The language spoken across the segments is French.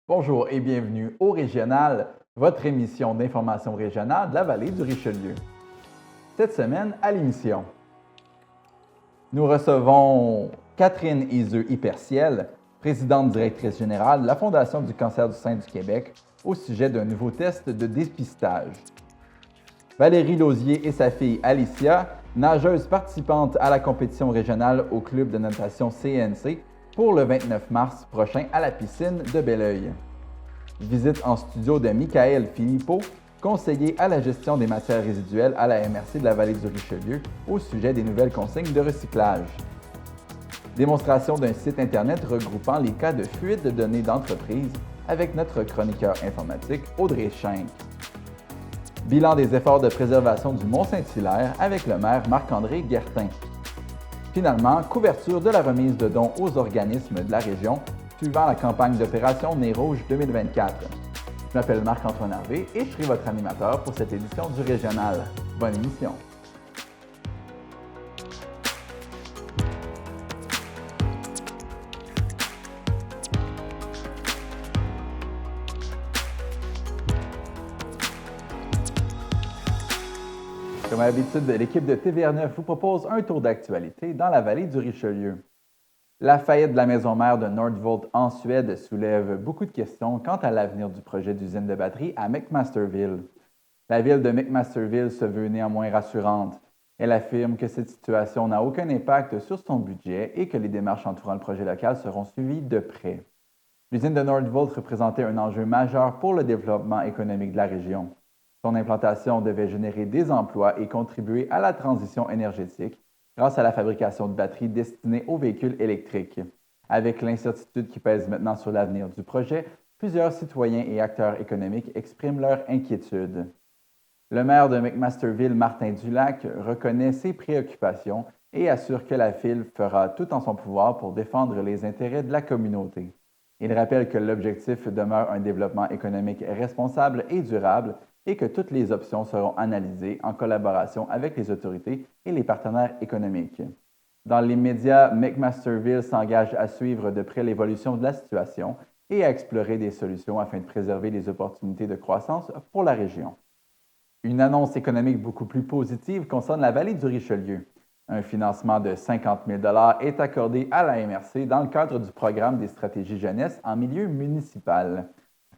Bonjour et bienvenue au Régional, votre émission d'information régionale de la vallée du Richelieu. Cette semaine, à l'émission, nous recevons Catherine Iseux-Hyperciel, présidente directrice générale de la Fondation du cancer du sein du Québec, au sujet d'un nouveau test de dépistage. Valérie Lausier et sa fille Alicia, nageuse participante à la compétition régionale au club de natation CNC pour le 29 mars prochain à la piscine de Belleuil. Visite en studio de Michael Philippot, conseiller à la gestion des matières résiduelles à la MRC de la vallée du Richelieu au sujet des nouvelles consignes de recyclage. Démonstration d'un site Internet regroupant les cas de fuite de données d'entreprise avec notre chroniqueur informatique Audrey Schenck. Bilan des efforts de préservation du Mont-Saint-Hilaire avec le maire Marc-André Guertin. Finalement, couverture de la remise de dons aux organismes de la région suivant la campagne d'opération Nez Rouge 2024. Je m'appelle Marc-Antoine Harvey et je serai votre animateur pour cette édition du Régional. Bonne émission! Comme à l'habitude, l'équipe de TVR9 vous propose un tour d'actualité dans la vallée du Richelieu. La faillite de la maison mère de Nordvolt en Suède soulève beaucoup de questions quant à l'avenir du projet d'usine de batterie à McMasterville. La ville de McMasterville se veut néanmoins rassurante. Elle affirme que cette situation n'a aucun impact sur son budget et que les démarches entourant le projet local seront suivies de près. L'usine de Nordvolt représentait un enjeu majeur pour le développement économique de la région. Son implantation devait générer des emplois et contribuer à la transition énergétique grâce à la fabrication de batteries destinées aux véhicules électriques. Avec l'incertitude qui pèse maintenant sur l'avenir du projet, plusieurs citoyens et acteurs économiques expriment leur inquiétude. Le maire de McMasterville, Martin Dulac, reconnaît ses préoccupations et assure que la ville fera tout en son pouvoir pour défendre les intérêts de la communauté. Il rappelle que l'objectif demeure un développement économique responsable et durable et que toutes les options seront analysées en collaboration avec les autorités et les partenaires économiques. Dans les médias, McMasterville s'engage à suivre de près l'évolution de la situation et à explorer des solutions afin de préserver les opportunités de croissance pour la région. Une annonce économique beaucoup plus positive concerne la vallée du Richelieu. Un financement de 50 000 est accordé à la MRC dans le cadre du programme des stratégies jeunesse en milieu municipal.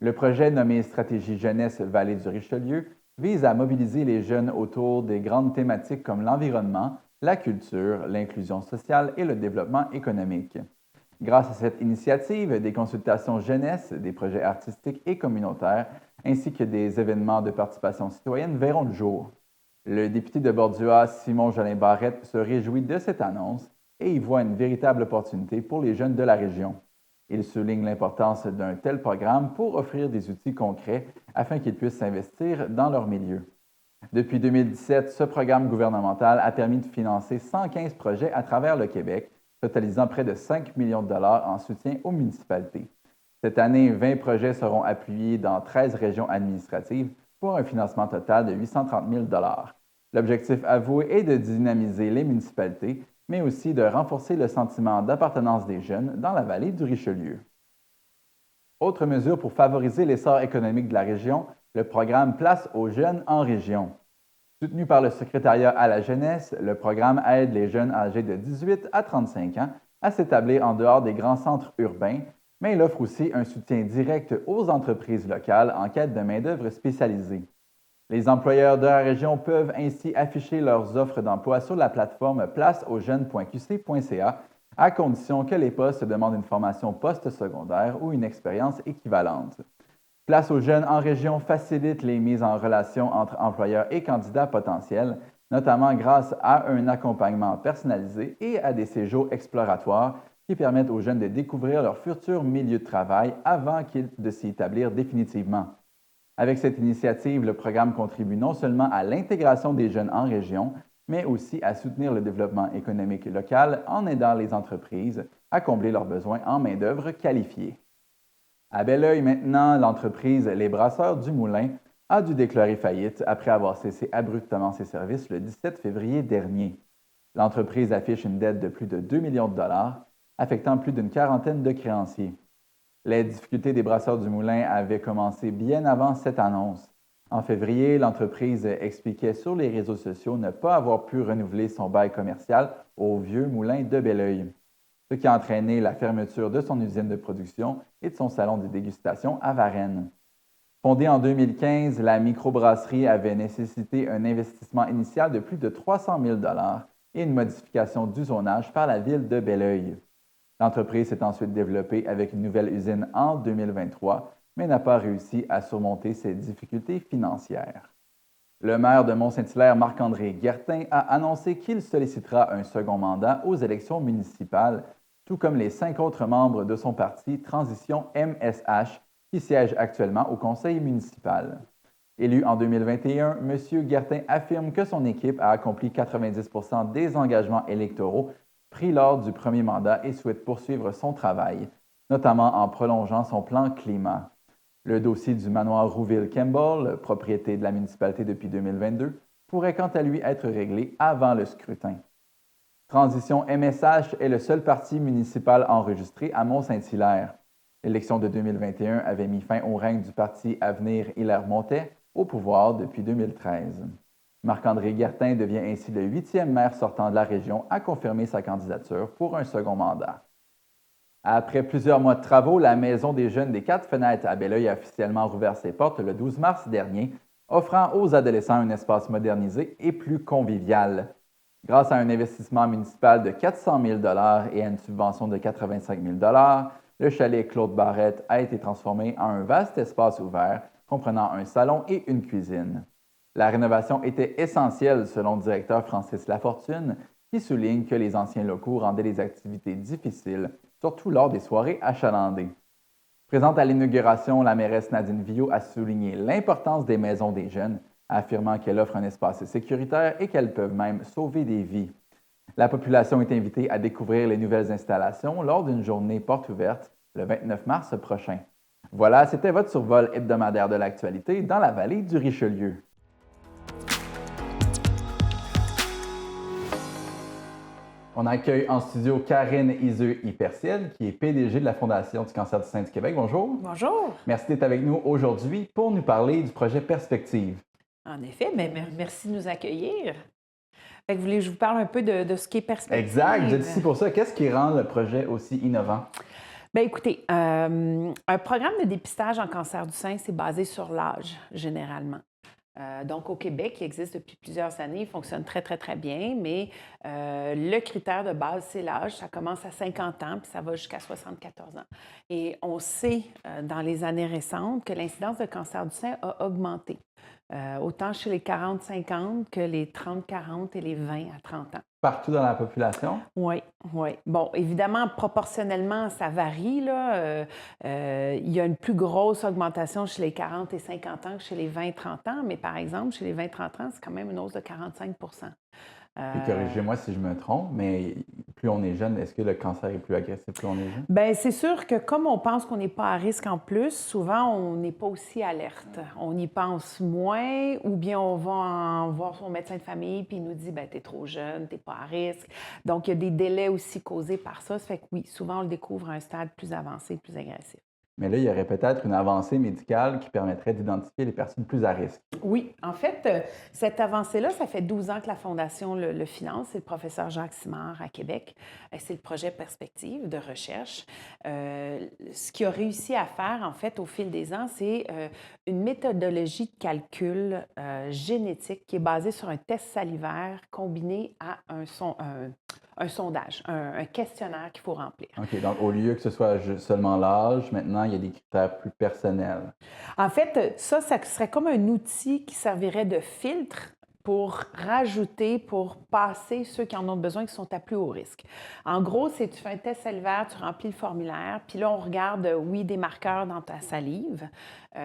Le projet nommé Stratégie jeunesse Vallée du Richelieu vise à mobiliser les jeunes autour des grandes thématiques comme l'environnement, la culture, l'inclusion sociale et le développement économique. Grâce à cette initiative, des consultations jeunesse, des projets artistiques et communautaires, ainsi que des événements de participation citoyenne verront le jour. Le député de Bordua, Simon-Jolin Barrette, se réjouit de cette annonce et y voit une véritable opportunité pour les jeunes de la région. Il souligne l'importance d'un tel programme pour offrir des outils concrets afin qu'ils puissent s'investir dans leur milieu. Depuis 2017, ce programme gouvernemental a permis de financer 115 projets à travers le Québec, totalisant près de 5 millions de dollars en soutien aux municipalités. Cette année, 20 projets seront appuyés dans 13 régions administratives pour un financement total de 830 000 dollars. L'objectif avoué est de dynamiser les municipalités mais aussi de renforcer le sentiment d'appartenance des jeunes dans la vallée du Richelieu. Autre mesure pour favoriser l'essor économique de la région, le programme Place aux jeunes en région. Soutenu par le secrétariat à la jeunesse, le programme aide les jeunes âgés de 18 à 35 ans à s'établir en dehors des grands centres urbains, mais il offre aussi un soutien direct aux entreprises locales en quête de main-d'œuvre spécialisée. Les employeurs de la région peuvent ainsi afficher leurs offres d'emploi sur la plateforme placeausjeunes.qc.ca à condition que les postes demandent une formation postsecondaire ou une expérience équivalente. Place aux jeunes en région facilite les mises en relation entre employeurs et candidats potentiels, notamment grâce à un accompagnement personnalisé et à des séjours exploratoires qui permettent aux jeunes de découvrir leur futur milieu de travail avant de s'y établir définitivement. Avec cette initiative, le programme contribue non seulement à l'intégration des jeunes en région, mais aussi à soutenir le développement économique local en aidant les entreprises à combler leurs besoins en main-d'œuvre qualifiée. À Belleuil maintenant, l'entreprise Les Brasseurs du Moulin a dû déclarer faillite après avoir cessé abruptement ses services le 17 février dernier. L'entreprise affiche une dette de plus de 2 millions de dollars, affectant plus d'une quarantaine de créanciers. Les difficultés des brasseurs du Moulin avaient commencé bien avant cette annonce. En février, l'entreprise expliquait sur les réseaux sociaux ne pas avoir pu renouveler son bail commercial au vieux moulin de Belleuil, ce qui a entraîné la fermeture de son usine de production et de son salon de dégustation à Varennes. Fondée en 2015, la microbrasserie avait nécessité un investissement initial de plus de 300 000 et une modification du zonage par la ville de Belleuil. L'entreprise s'est ensuite développée avec une nouvelle usine en 2023, mais n'a pas réussi à surmonter ses difficultés financières. Le maire de Mont-Saint-Hilaire, Marc-André Guertin, a annoncé qu'il sollicitera un second mandat aux élections municipales, tout comme les 5 autres membres de son parti Transition MSH, qui siège actuellement au conseil municipal. Élu en 2021, M. Guertin affirme que son équipe a accompli 90 des engagements électoraux pris lors du premier mandat et souhaite poursuivre son travail, notamment en prolongeant son plan climat. Le dossier du manoir Rouville-Campbell, propriété de la municipalité depuis 2022, pourrait quant à lui être réglé avant le scrutin. Transition MSH est le seul parti municipal enregistré à Mont-Saint-Hilaire. L'élection de 2021 avait mis fin au règne du parti Avenir Hilaire-Montet au pouvoir depuis 2013. Marc-André Guertin devient ainsi le 8e maire sortant de la région à confirmer sa candidature pour un second mandat. Après plusieurs mois de travaux, la Maison des jeunes des 4 fenêtres à Belleuil a officiellement rouvert ses portes le 12 mars dernier, offrant aux adolescents un espace modernisé et plus convivial. Grâce à un investissement municipal de 400 000 et à une subvention de 85 000 le chalet Claude Barrette a été transformé en un vaste espace ouvert comprenant un salon et une cuisine. La rénovation était essentielle selon le directeur Francis Lafortune, qui souligne que les anciens locaux rendaient les activités difficiles, surtout lors des soirées achalandées. Présente à l'inauguration, la mairesse Nadine Villot a souligné l'importance des maisons des jeunes, affirmant qu'elles offrent un espace sécuritaire et qu'elles peuvent même sauver des vies. La population est invitée à découvrir les nouvelles installations lors d'une journée porte ouverte le 29 mars prochain. Voilà, c'était votre survol hebdomadaire de l'actualité dans la vallée du Richelieu. On accueille en studio Karine Iseux-Hyperciel, qui est PDG de la Fondation du cancer du sein du Québec. Bonjour. Bonjour. Merci d'être avec nous aujourd'hui pour nous parler du projet Perspective. En effet, mais merci de nous accueillir. Fait que vous voulez que je vous parle un peu de ce qui est Perspective? Exact, vous êtes ici pour ça. Qu'est-ce qui rend le projet aussi innovant? Bien, écoutez, un programme de dépistage en cancer du sein, c'est basé sur l'âge, généralement. Donc, au Québec, il existe depuis plusieurs années, il fonctionne très, très, très bien, mais le critère de base, c'est l'âge. Ça commence à 50 ans, puis ça va jusqu'à 74 ans. Et on sait, dans les années récentes, que l'incidence de cancer du sein a augmenté, autant chez les 40-50 que les 30-40 et les 20 à 30 ans. Partout dans la population? Oui, oui. Bon, évidemment, proportionnellement, ça varie, là. Il y a une plus grosse augmentation chez les 40 et 50 ans que chez les 20-30 ans, mais par exemple, chez les 20-30 ans, c'est quand même une hausse de 45 Puis corrigez-moi si je me trompe, mais plus on est jeune, est-ce que le cancer est plus agressif plus on est jeune? Bien, c'est sûr que comme on pense qu'on n'est pas à risque en plus, souvent on n'est pas aussi alerte. On y pense moins ou bien on va voir son médecin de famille puis il nous dit, bien, t'es trop jeune, t'es pas à risque. Donc, il y a des délais aussi causés par ça. Ça fait que oui, souvent on le découvre à un stade plus avancé, plus agressif. Mais là, il y aurait peut-être une avancée médicale qui permettrait d'identifier les personnes plus à risque. Oui, en fait, cette avancée-là, ça fait 12 ans que la Fondation le finance. C'est le professeur Jacques Simard à Québec. C'est le projet Perspective de recherche. Ce qu'il a réussi à faire, en fait, au fil des ans, c'est une méthodologie de calcul génétique qui est basée sur un test salivaire combiné à un sondage, un questionnaire qu'il faut remplir. OK, donc au lieu que ce soit seulement l'âge, maintenant, il y a des critères plus personnels. En fait, ça serait comme un outil qui servirait de filtre pour rajouter, pour passer ceux qui en ont besoin, qui sont à plus haut risque. En gros, c'est tu fais un test salivaire, tu remplis le formulaire, puis là, on regarde, oui, des marqueurs dans ta salive,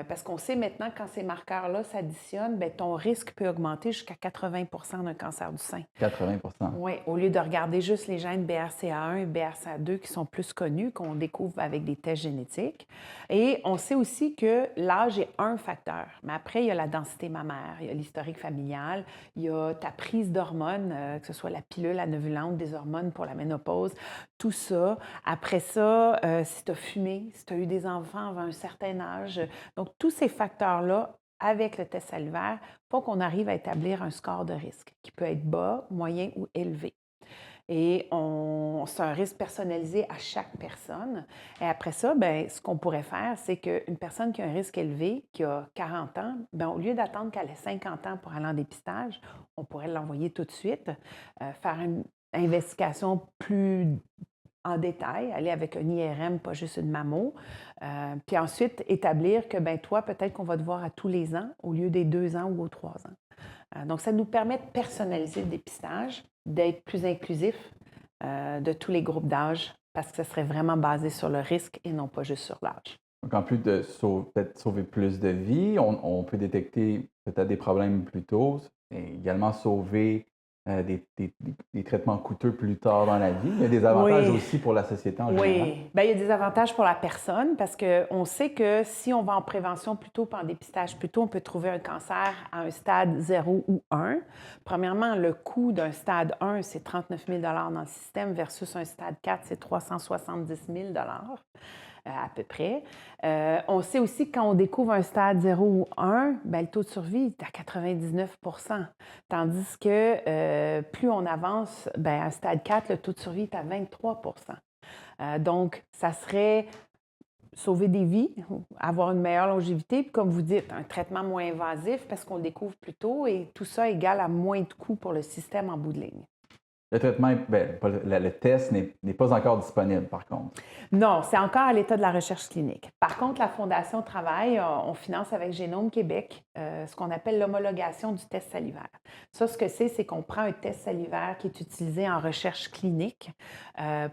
parce qu'on sait maintenant que quand ces marqueurs-là s'additionnent, bien, ton risque peut augmenter jusqu'à 80 d'un cancer du sein. 80 Oui, au lieu de regarder juste les gènes BRCA1 et BRCA2 qui sont plus connus, qu'on découvre avec des tests génétiques. Et on sait aussi que l'âge est un facteur, mais après, il y a la densité mammaire, il y a l'historique familial, il y a ta prise d'hormones, que ce soit la pilule anovulante, des hormones pour la ménopause, tout ça. Après ça, si tu as fumé, si tu as eu des enfants avant un certain âge. Donc, tous ces facteurs-là, avec le test salivaire, font qu'on arrive à établir un score de risque qui peut être bas, moyen ou élevé. Et c'est un risque personnalisé à chaque personne. Et après ça, bien, ce qu'on pourrait faire, c'est qu'une personne qui a un risque élevé, qui a 40 ans, bien, au lieu d'attendre qu'elle ait 50 ans pour aller en dépistage, on pourrait l'envoyer tout de suite, faire une investigation plus en détail, aller avec un IRM, pas juste une mammo, puis ensuite établir que, bien, toi, peut-être qu'on va te voir à tous les ans au lieu des 2 ans ou aux 3 ans. Donc, ça nous permet de personnaliser le dépistage, d'être plus inclusif de tous les groupes d'âge, parce que ce serait vraiment basé sur le risque et non pas juste sur l'âge. Donc, en plus de peut-être sauver plus de vies, on peut détecter peut-être des problèmes plus tôt et également sauver des traitements coûteux plus tard dans la vie. Il y a des avantages aussi pour la société en général. Oui, bien, il y a des avantages pour la personne parce qu'on sait que si on va en prévention plus tôt puis en dépistage plus tôt, on peut trouver un cancer à un stade 0 ou 1. Premièrement, le coût d'un stade 1, c'est 39 000 dans le système versus un stade 4, c'est 370 000 à peu près. On sait aussi que quand on découvre un stade 0 ou 1, bien, le taux de survie est à 99 tandis que plus on avance, bien, à stade 4, le taux de survie est à 23 donc, ça serait sauver des vies, avoir une meilleure longévité, puis comme vous dites, un traitement moins invasif parce qu'on le découvre plus tôt et tout ça égale à moins de coûts pour le système en bout de ligne. Le traitement, le test n'est pas encore disponible, par contre. Non, c'est encore à l'état de la recherche clinique. Par contre, la Fondation Travail, on finance avec Génome Québec ce qu'on appelle l'homologation du test salivaire. Ça, ce que c'est qu'on prend un test salivaire qui est utilisé en recherche clinique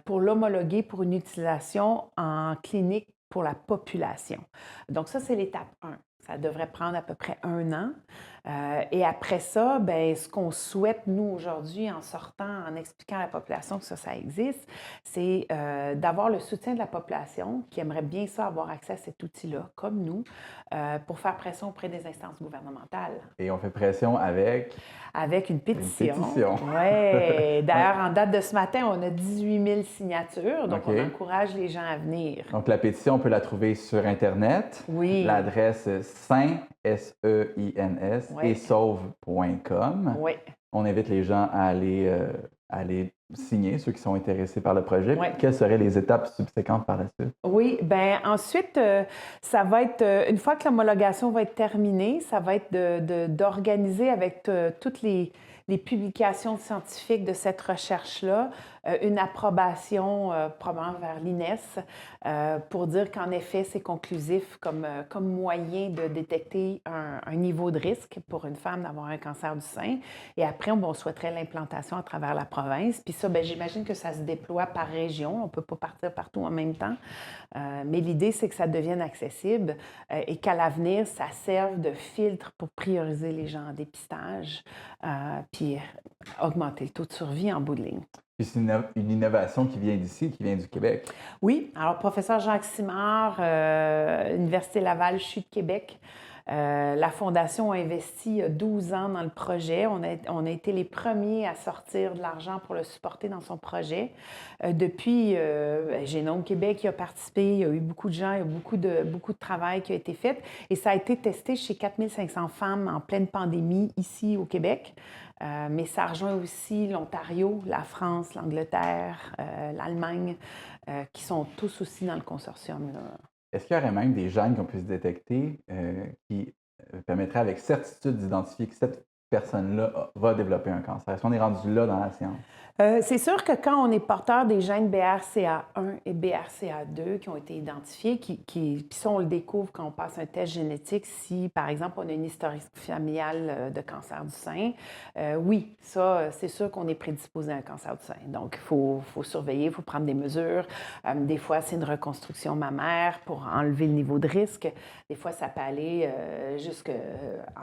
pour l'homologuer pour une utilisation en clinique pour la population. Donc ça, c'est l'étape 1. Ça devrait prendre à peu près 1 an. Et après ça, bien, ce qu'on souhaite, nous, aujourd'hui, en sortant, en expliquant à la population que ça existe, c'est d'avoir le soutien de la population qui aimerait bien ça, avoir accès à cet outil-là, comme nous, pour faire pression auprès des instances gouvernementales. Et on fait pression avec? Avec une pétition. Une pétition. Oui. D'ailleurs, en date de ce matin, on a 18 000 signatures, donc on encourage les gens à venir. Donc, la pétition, on peut la trouver sur Internet. Oui. L'adresse SEINS, S-E-I-N-S, et sauve.com. Oui. On invite les gens à aller signer, ceux qui sont intéressés par le projet. Oui. Quelles seraient les étapes subséquentes par la suite? Oui, bien ensuite, ça va être, une fois que l'homologation va être terminée, ça va être d'organiser avec toutes les publications scientifiques de cette recherche-là, une approbation probablement vers l'INES pour dire qu'en effet, c'est conclusif comme moyen de détecter un niveau de risque pour une femme d'avoir un cancer du sein. Et après, on souhaiterait l'implantation à travers la province. Puis ça, bien, j'imagine que ça se déploie par région. On ne peut pas partir partout en même temps. Mais l'idée, c'est que ça devienne accessible et qu'à l'avenir, ça serve de filtre pour prioriser les gens en dépistage puis augmenter le taux de survie en bout de ligne. Puis c'est une innovation qui vient d'ici, qui vient du Québec. Oui. Alors, professeur Jacques Simard, Université Laval, CHU de Québec. La Fondation a investi il y a 12 ans dans le projet. On a été les premiers à sortir de l'argent pour le supporter dans son projet. Depuis, Génome Québec y a participé. Il y a eu beaucoup de gens, il y a beaucoup de travail qui a été fait. Et ça a été testé chez 4 500 femmes en pleine pandémie ici au Québec. Mais ça rejoint aussi l'Ontario, la France, l'Angleterre, l'Allemagne, qui sont tous aussi dans le consortium, là. Est-ce qu'il y aurait même des gènes qu'on puisse détecter qui permettraient avec certitude d'identifier que cette personne-là va développer un cancer? Est-ce qu'on est rendu là dans la science? C'est sûr que quand on est porteur des gènes BRCA1 et BRCA2 qui ont été identifiés, puis ça, on le découvre quand on passe un test génétique, si, par exemple, on a une historique familiale de cancer du sein, oui, ça, c'est sûr qu'on est prédisposé à un cancer du sein. Donc, il faut surveiller, il faut prendre des mesures. Des fois, c'est une reconstruction mammaire pour enlever le niveau de risque. Des fois, ça peut aller jusqu'à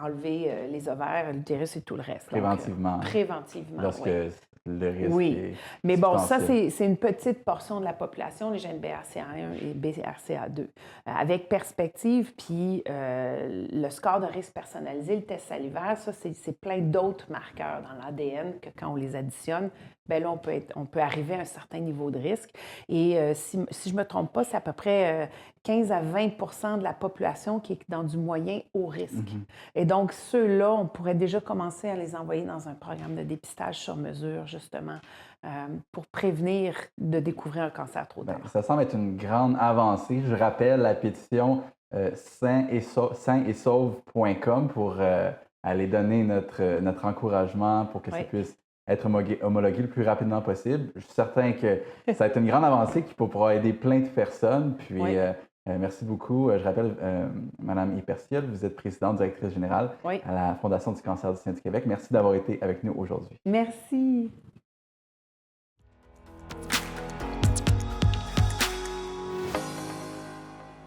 enlever les ovaires, l'utérus et tout le reste. Préventivement. Donc, préventivement, lorsque oui. le risque Oui, est mais bon, ça, substantiel. c'est une petite portion de la population, les jeunes BRCA1 et BRCA2. Avec perspective, puis le score de risque personnalisé, le test salivaire, ça, c'est plein d'autres marqueurs dans l'ADN que quand on les additionne, bien là, on peut arriver à un certain niveau de risque. Et si je ne me trompe pas, c'est à peu près 15 à 20 de la population qui est dans du moyen haut risque. Et donc, ceux-là, on pourrait déjà commencer à les envoyer dans un programme de dépistage sur mesure, justement, pour prévenir de découvrir un cancer trop Ben, tard. ça semble être une grande avancée. Je rappelle la pétition sain-et-sauve.com pour aller donner notre encouragement pour que ça Oui. puisse être homologué le plus rapidement possible. Je suis certain que ça va être une grande avancée qui pourra aider plein de personnes. Puis, Oui. merci beaucoup. Je rappelle, Mme Hyperciel, vous êtes présidente directrice générale Oui. à la Fondation du cancer du sein du Québec. Merci d'avoir été avec nous aujourd'hui. Merci.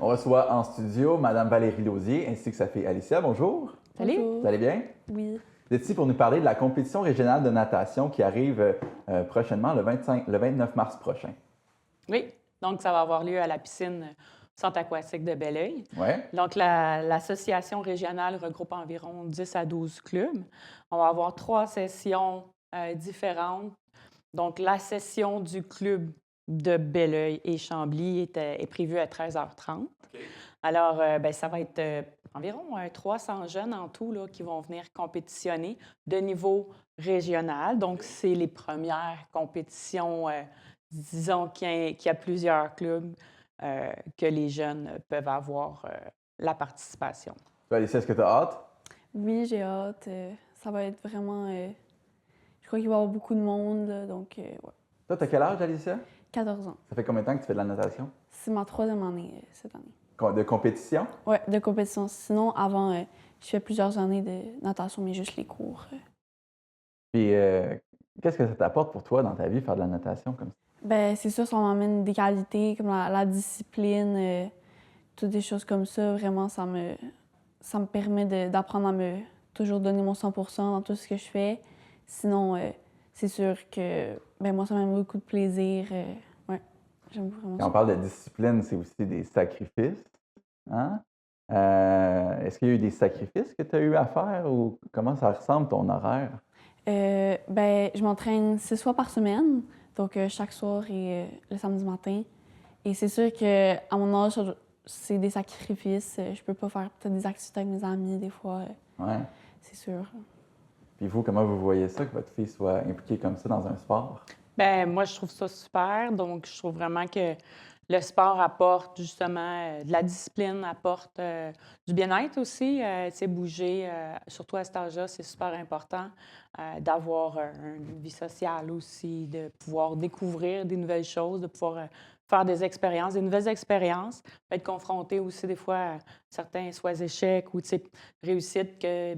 On reçoit en studio Mme Valérie Lausier ainsi que sa fille Alicia. Bonjour. Salut. Bonjour. Vous allez bien? Oui. Vous êtes ici pour nous parler de la compétition régionale de natation qui arrive prochainement, le 29 mars prochain. Oui. Donc, ça va avoir lieu à la piscine Centre aquatique de Belleuil. Ouais. Donc, l'association régionale regroupe environ 10 à 12 clubs. On va avoir 3 sessions différentes. Donc, la session du club de Belleuil et Chambly est prévue à 13h30. Okay. Alors, ça va être environ 300 jeunes en tout là, qui vont venir compétitionner de niveau régional. Donc, c'est les premières compétitions, disons qu'il y a plusieurs clubs que les jeunes peuvent avoir la participation. Toi, Alicia, est-ce que tu as hâte? Oui, j'ai hâte. Ça va être vraiment... je crois qu'il va y avoir beaucoup de monde, là, donc ouais. Toi, tu as quel âge, Alicia? 14 ans. Ça fait combien de temps que tu fais de la natation? C'est ma 3e année cette année. De compétition? Oui, de compétition. Sinon, avant, je fais plusieurs années de natation, mais juste les cours. Puis, qu'est-ce que ça t'apporte pour toi dans ta vie, faire de la natation comme ça? Ben, c'est sûr, ça m'amène des qualités comme la discipline, toutes des choses comme ça. Vraiment, ça me permet d'apprendre à me toujours donner mon 100% dans tout ce que je fais. Sinon, c'est sûr que moi, ça m'amène beaucoup de plaisir. Ouais, j'aime vraiment Quand ça. on parle de discipline, c'est aussi des sacrifices. Hein? Est-ce qu'il y a eu des sacrifices que tu as eu à faire ou comment ça ressemble ton horaire? Je m'entraîne 6 fois par semaine, donc chaque soir et le samedi matin. Et c'est sûr qu'à mon âge, c'est des sacrifices. Je peux pas faire peut-être des activités avec mes amis des fois. Ouais. C'est sûr. Puis vous, comment vous voyez ça, que votre fille soit impliquée comme ça dans un sport? Bien, moi, je trouve ça super. Donc, je trouve vraiment que le sport apporte justement de la discipline, apporte du bien-être aussi. Tu sais, bouger, surtout à cet âge-là, c'est super important d'avoir une vie sociale aussi, de pouvoir découvrir des nouvelles choses, de pouvoir faire des expériences, des nouvelles expériences, être confronté aussi des fois à certains soit échecs ou réussites que,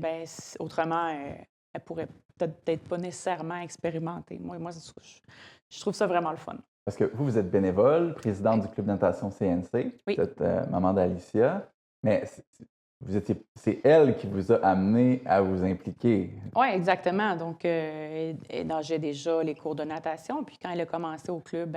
autrement, elle pourrait peut-être pas nécessairement expérimenter. Moi je trouve ça vraiment le fun. Parce que vous êtes bénévole, présidente du club de natation CNC. Oui. Vous êtes maman d'Alicia, mais c'est elle qui vous a amené à vous impliquer. Oui, exactement. Donc, elle nageait déjà les cours de natation. Puis quand elle a commencé au club,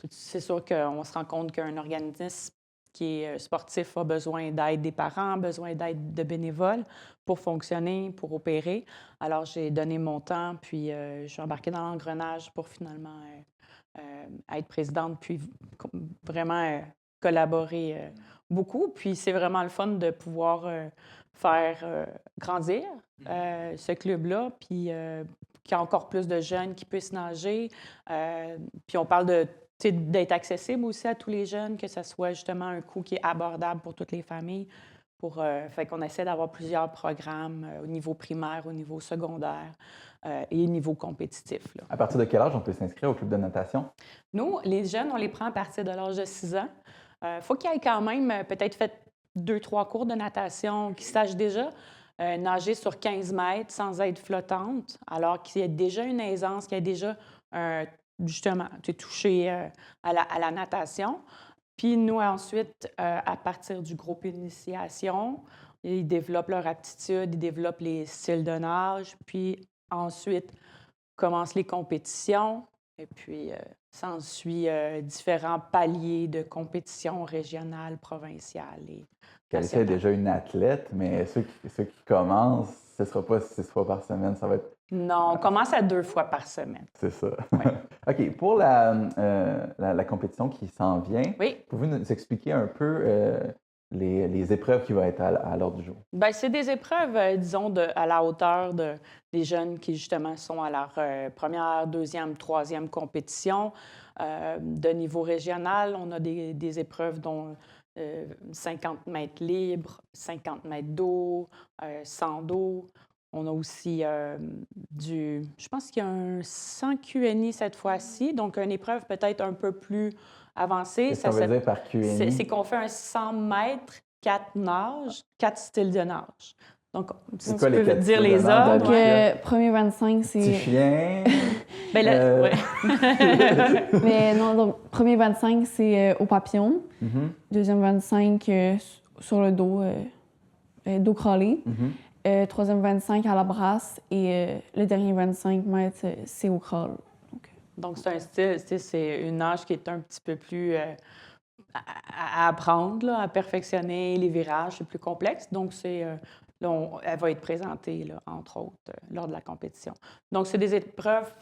c'est sûr qu'on se rend compte qu'un organisme qui est sportif a besoin d'aide des parents, besoin d'aide de bénévoles pour fonctionner, pour opérer. Alors, j'ai donné mon temps, puis je suis embarquée dans l'engrenage pour finalement être présidente, puis vraiment collaborer beaucoup. Puis c'est vraiment le fun de pouvoir faire grandir ce club-là, puis qu'il y a encore plus de jeunes qui puissent nager. Puis on parle d'être accessible aussi à tous les jeunes, que ce soit justement un coût qui est abordable pour toutes les familles. Fait qu'on essaie d'avoir plusieurs programmes au niveau primaire, au niveau secondaire et au niveau compétitif. Là. À partir de quel âge on peut s'inscrire au club de natation? Nous, les jeunes, on les prend à partir de l'âge de 6 ans. Faut qu'ils aient quand même peut-être fait 2-3 cours de natation, qu'ils sachent déjà nager sur 15 mètres sans aide flottante, alors qu'il y a déjà une aisance, qu'il y a déjà justement touché à la natation. Puis nous, ensuite, à partir du groupe initiation, ils développent leur aptitude, ils développent les styles de nage. Puis ensuite, commencent les compétitions. Et puis, s'ensuit différents paliers de compétitions régionales, provinciales et Qu'Alicia est déjà une athlète, mais ceux qui commencent, ce ne sera pas 6 fois par semaine, ça va être... Non, on commence à 2 fois par semaine. C'est ça. Ouais. OK. Pour la compétition qui s'en vient, Oui. pouvez-vous nous expliquer un peu les épreuves qui vont être à l'ordre du jour? Bien, c'est des épreuves, disons, à la hauteur des jeunes qui, justement, sont à leur première, deuxième, troisième compétition. De niveau régional, on a des épreuves dont 50 mètres libres, 50 mètres d'eau, 100 d'eau. On a aussi je pense qu'il y a un 100 QNI cette fois-ci, donc une épreuve peut-être un peu plus avancée. Qu'est-ce qu'on veut dire par QNI? C'est qu'on fait un 100 mètres, 4 nages, 4 styles de nage. Donc, si tu peux dire les hommes. Donc, premier 25, c'est... Petit chien. Ben là, ouais. Mais non, donc, premier 25, c'est au papillon. Mm-hmm. Deuxième 25, sur le dos, dos crawlé. Mm-hmm. Troisième 25 à la brasse. Et le dernier 25 mètres, c'est au crawl. Donc, c'est un style, c'est une nage qui est un petit peu plus à apprendre, là, à perfectionner. Les virages, c'est plus complexe. Donc, elle va être présentée, là, entre autres, lors de la compétition. Donc, c'est des épreuves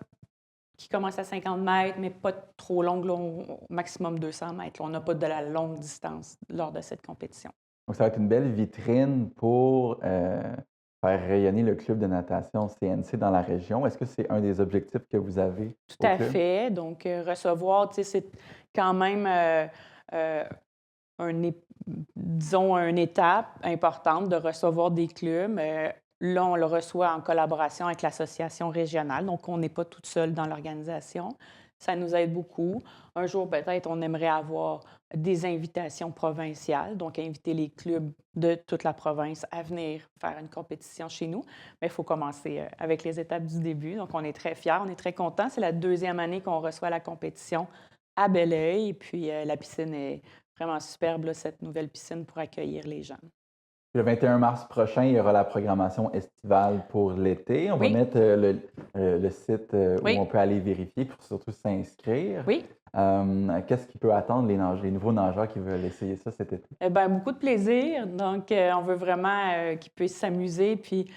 qui commencent à 50 mètres, mais pas trop longues, là, au maximum 200 mètres. Là. On n'a pas de la longue distance lors de cette compétition. Donc, ça va être une belle vitrine pour faire rayonner le club de natation CNC dans la région. Est-ce que c'est un des objectifs que vous avez? Tout à fait. Donc, recevoir, tu sais, c'est quand même une étape importante de recevoir des clubs. Là, on le reçoit en collaboration avec l'association régionale, donc on n'est pas toute seule dans l'organisation. Ça nous aide beaucoup. Un jour, peut-être, on aimerait avoir des invitations provinciales, donc inviter les clubs de toute la province à venir faire une compétition chez nous. Mais il faut commencer avec les étapes du début. Donc, on est très fiers, on est très contents. C'est la 2e année qu'on reçoit la compétition à Belleuil. Et puis, la piscine est vraiment superbe, là, cette nouvelle piscine pour accueillir les jeunes. Le 21 mars prochain, il y aura la programmation estivale pour l'été. On va mettre le site où on peut aller vérifier pour surtout s'inscrire. Oui. Qu'est-ce qui peut attendre les nouveaux nageurs qui veulent essayer ça cet été? Eh bien, beaucoup de plaisir. Donc, on veut vraiment qu'ils puissent s'amuser. Puis,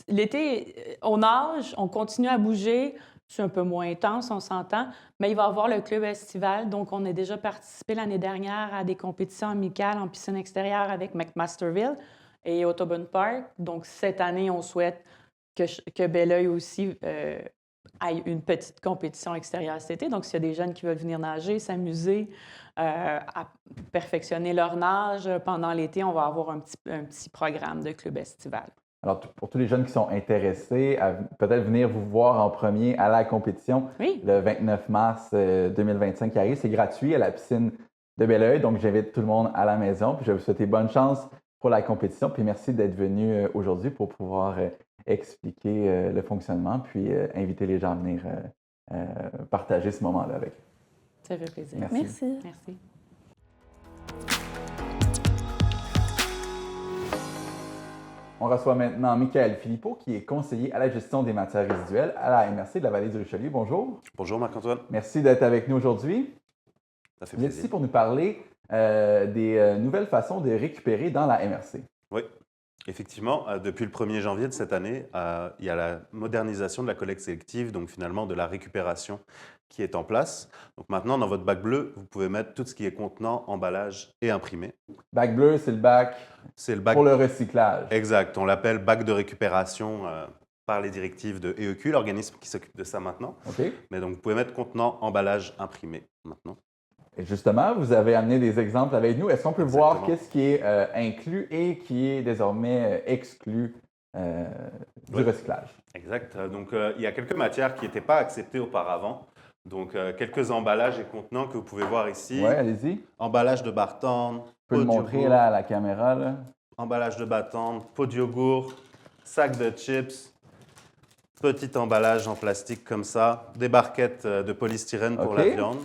l'été, on nage, on continue à bouger. C'est un peu moins intense, on s'entend, mais il va y avoir le club estival. Donc, on a déjà participé l'année dernière à des compétitions amicales en piscine extérieure avec McMasterville et Audubon Park. Donc, cette année, on souhaite que Belleuil aussi ait une petite compétition extérieure cet été. Donc, s'il y a des jeunes qui veulent venir nager, s'amuser, à perfectionner leur nage pendant l'été, on va avoir un petit programme de club estival. Alors, pour tous les jeunes qui sont intéressés à peut-être venir vous voir en premier à la compétition, le 29 mars 2025 qui arrive, c'est gratuit à la piscine de Belleuil. Donc, j'invite tout le monde à la maison. Puis, je vais vous souhaiter bonne chance pour la compétition. Puis, merci d'être venu aujourd'hui pour pouvoir expliquer le fonctionnement, puis inviter les gens à venir partager ce moment-là avec eux. Ça fait plaisir. Merci. Merci. On reçoit maintenant Michael Philippot, qui est conseiller à la gestion des matières résiduelles à la MRC de la Vallée du Richelieu. Bonjour. Bonjour Marc-Antoine. Merci d'être avec nous aujourd'hui. Ça fait Vous êtes plaisir. ici pour nous parler des nouvelles façons de récupérer dans la MRC. Oui, effectivement, depuis le 1er janvier de cette année, il y a la modernisation de la collecte sélective, donc finalement de la récupération qui est en place. Donc maintenant, dans votre bac bleu, vous pouvez mettre tout ce qui est contenant, emballage et imprimé. Bac bleu, c'est le bac pour le recyclage. Exact, on l'appelle bac de récupération par les directives de EEQ, l'organisme qui s'occupe de ça maintenant. OK. Mais donc vous pouvez mettre contenant, emballage, imprimé maintenant. Et justement, vous avez amené des exemples avec nous. Est-ce qu'on peut voir qu'est-ce qui est inclus et qui est désormais exclu du recyclage? Exact. Donc, il y a quelques matières qui n'étaient pas acceptées auparavant. Donc, quelques emballages et contenants que vous pouvez voir ici. Oui, allez-y. Emballage de bar-tendre, peux le montrer là, à la caméra. Là. Emballage de bar-tendre, pot de yogourt, sac de chips, petit emballage en plastique comme ça, des barquettes de polystyrène pour la viande.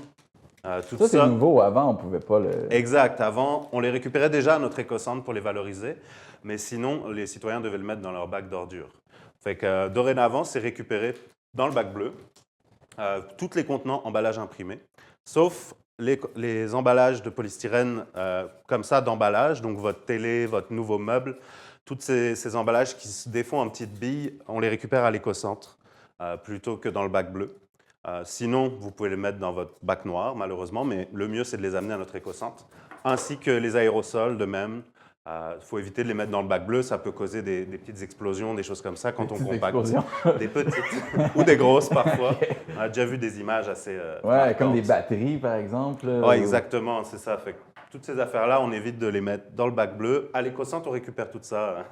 Ça, c'est nouveau. Avant, on ne pouvait pas le... Exact. Avant, on les récupérait déjà à notre éco-centre pour les valoriser, mais sinon, les citoyens devaient le mettre dans leur bac d'ordures. Fait que dorénavant, c'est récupéré dans le bac bleu, tous les contenants emballages imprimés, sauf les emballages de polystyrène comme ça d'emballage, donc votre télé, votre nouveau meuble, tous ces emballages qui se défont en petites billes, on les récupère à l'éco-centre plutôt que dans le bac bleu. Sinon, vous pouvez les mettre dans votre bac noir, malheureusement, mais le mieux, c'est de les amener à notre éco-centre, ainsi que les aérosols de même. Il faut éviter de les mettre dans le bac bleu, ça peut causer des petites explosions, des choses comme ça quand on compacte. Des petites ou des grosses parfois. Okay. On a déjà vu des images assez... ouais, comme des batteries par exemple. Oui, exactement, c'est ça. Fait que toutes ces affaires-là, on évite de les mettre dans le bac bleu. À l'éco-centre, on récupère tout ça.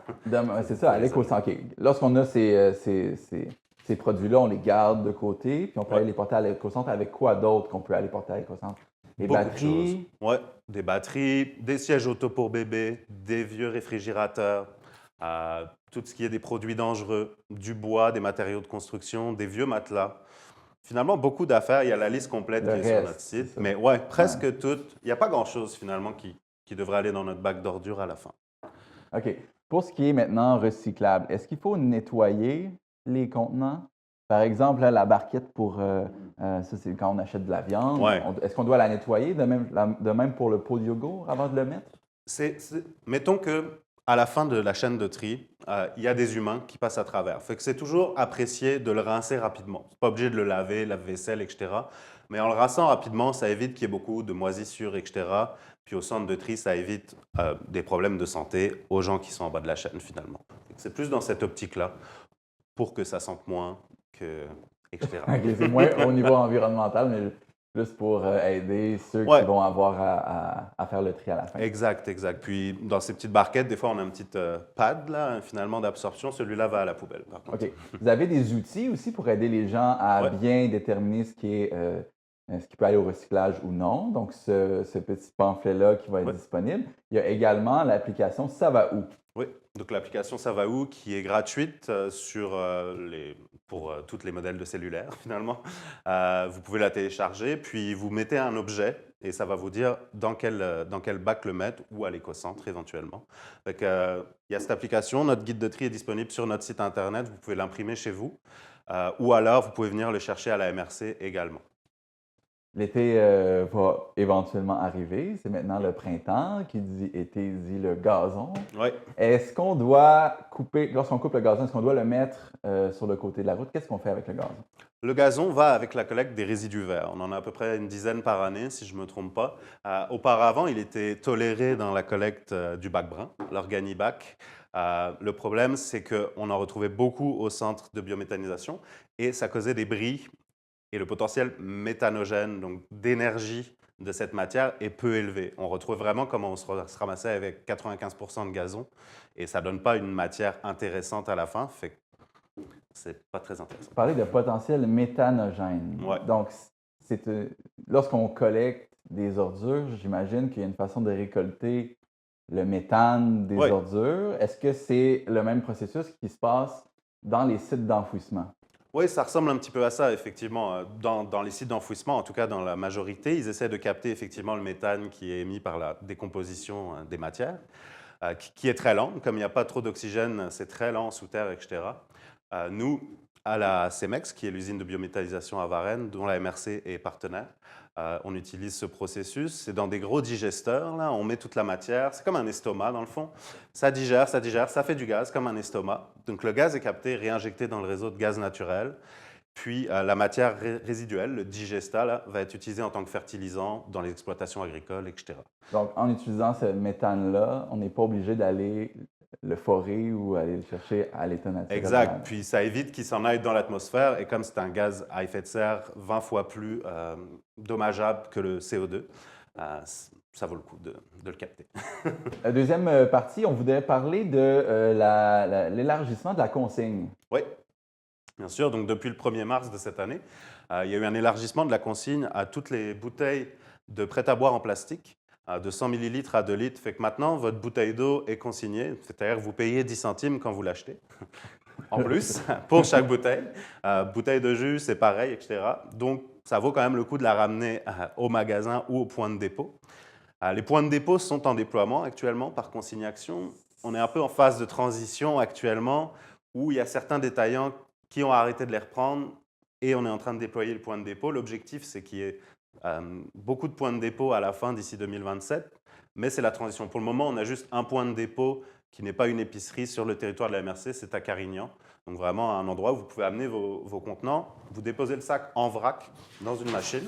C'est ça, à l'éco-centre. Okay. Lorsqu'on a ces produits-là, on les garde de côté, puis on peut aller les porter à l'éco-centre. Avec quoi d'autre qu'on peut aller porter à l'éco-centre? Des batteries. Oui, des batteries, des sièges auto pour bébé, des vieux réfrigérateurs, tout ce qui est des produits dangereux, du bois, des matériaux de construction, des vieux matelas. Finalement, beaucoup d'affaires. Il y a la liste complète qui est sur notre site. Mais ouais, presque toutes. Il n'y a pas grand-chose finalement qui devrait aller dans notre bac d'ordures à la fin. OK. Pour ce qui est maintenant recyclable, est-ce qu'il faut nettoyer les contenants? Par exemple, là, la barquette pour... ça, c'est quand on achète de la viande. Ouais. Est-ce qu'on doit la nettoyer de même pour le pot de yogourt avant de le mettre? Mettons qu'à la fin de la chaîne de tri, il y a des humains qui passent à travers. Fait que c'est toujours apprécié de le rincer rapidement. C'est pas obligé de le laver, lave-vaisselle, etc. Mais en le rinçant rapidement, ça évite qu'il y ait beaucoup de moisissures, etc. Puis au centre de tri, ça évite des problèmes de santé aux gens qui sont en bas de la chaîne, finalement. C'est plus dans cette optique-là, pour que ça sente moins, etc. Okay, c'est moins au niveau environnemental, mais plus pour aider ceux qui vont avoir à faire le tri à la fin. Exact. Puis dans ces petites barquettes, des fois, on a une petite pad là, finalement d'absorption. Celui-là va à la poubelle, par contre. OK. Vous avez des outils aussi pour aider les gens à bien déterminer ce qui peut aller au recyclage ou non. Donc, ce petit pamphlet-là qui va être disponible. Il y a également l'application Ça va où? Oui, donc l'application Ça va où qui est gratuite pour tous les modèles de cellulaire finalement. Vous pouvez la télécharger, puis vous mettez un objet et ça va vous dire dans quel bac le mettre ou à l'éco-centre éventuellement. Il y a cette application, notre guide de tri est disponible sur notre site internet, vous pouvez l'imprimer chez vous ou alors vous pouvez venir le chercher à la MRC également. L'été va éventuellement arriver. C'est maintenant le printemps. Qui dit été dit le gazon. Oui. Est-ce qu'on doit couper, lorsqu'on coupe le gazon, est-ce qu'on doit le mettre sur le côté de la route? Qu'est-ce qu'on fait avec le gazon? Le gazon va avec la collecte des résidus verts. On en a à peu près une dizaine par année, si je ne me trompe pas. Auparavant, il était toléré dans la collecte du bac brun, l'Organibac. Le problème, c'est qu'on en retrouvait beaucoup au centre de biométhanisation et ça causait des bris. Et le potentiel méthanogène, donc d'énergie de cette matière, est peu élevé. On retrouve vraiment comment on se ramassait avec 95% de gazon et ça ne donne pas une matière intéressante à la fin. Fait que c'est pas très intéressant. Vous parlez de potentiel méthanogène. Ouais. Donc, lorsqu'on collecte des ordures, j'imagine qu'il y a une façon de récolter le méthane des ordures. Est-ce que c'est le même processus qui se passe dans les sites d'enfouissement? Oui, ça ressemble un petit peu à ça, effectivement. Dans les sites d'enfouissement, en tout cas dans la majorité, ils essaient de capter effectivement le méthane qui est émis par la décomposition des matières, qui est très lente. Comme il n'y a pas trop d'oxygène, c'est très lent sous terre, etc. Nous, à la CEMEX, qui est l'usine de biométhanisation à Varennes, dont la MRC est partenaire, on utilise ce processus. C'est dans des gros digesteurs, là, on met toute la matière. C'est comme un estomac, dans le fond. Ça digère, ça fait du gaz comme un estomac. Donc le gaz est capté, réinjecté dans le réseau de gaz naturel. Puis la matière résiduelle, le digestat, là, va être utilisé en tant que fertilisant dans les exploitations agricoles, etc. Donc, en utilisant ce méthane-là, on n'est pas obligé d'aller le forer ou aller le chercher à l'état naturel. Exact. Puis ça évite qu'il s'en aille dans l'atmosphère. Et comme c'est un gaz à effet de serre 20 fois plus dommageable que le CO2, ça vaut le coup de le capter. Deuxième partie, on voudrait parler de l'élargissement de la consigne. Oui, bien sûr. Donc depuis le 1er mars de cette année, il y a eu un élargissement de la consigne à toutes les bouteilles de prêt-à-boire en plastique, de 100 ml à 2 litres. Fait que maintenant, votre bouteille d'eau est consignée, c'est-à-dire que vous payez 10 centimes quand vous l'achetez, en plus, pour chaque bouteille. Bouteille de jus, c'est pareil, etc. Donc, ça vaut quand même le coup de la ramener au magasin ou au point de dépôt. Les points de dépôt sont en déploiement actuellement par Consignation. On est un peu en phase de transition actuellement où il y a certains détaillants qui ont arrêté de les reprendre et on est en train de déployer le point de dépôt. L'objectif, c'est qu'il y ait beaucoup de points de dépôt à la fin d'ici 2027, mais c'est la transition. Pour le moment, on a juste un point de dépôt qui n'est pas une épicerie sur le territoire de la MRC, c'est à Carignan. Donc vraiment un endroit où vous pouvez amener vos contenants, vous déposez le sac en vrac dans une machine,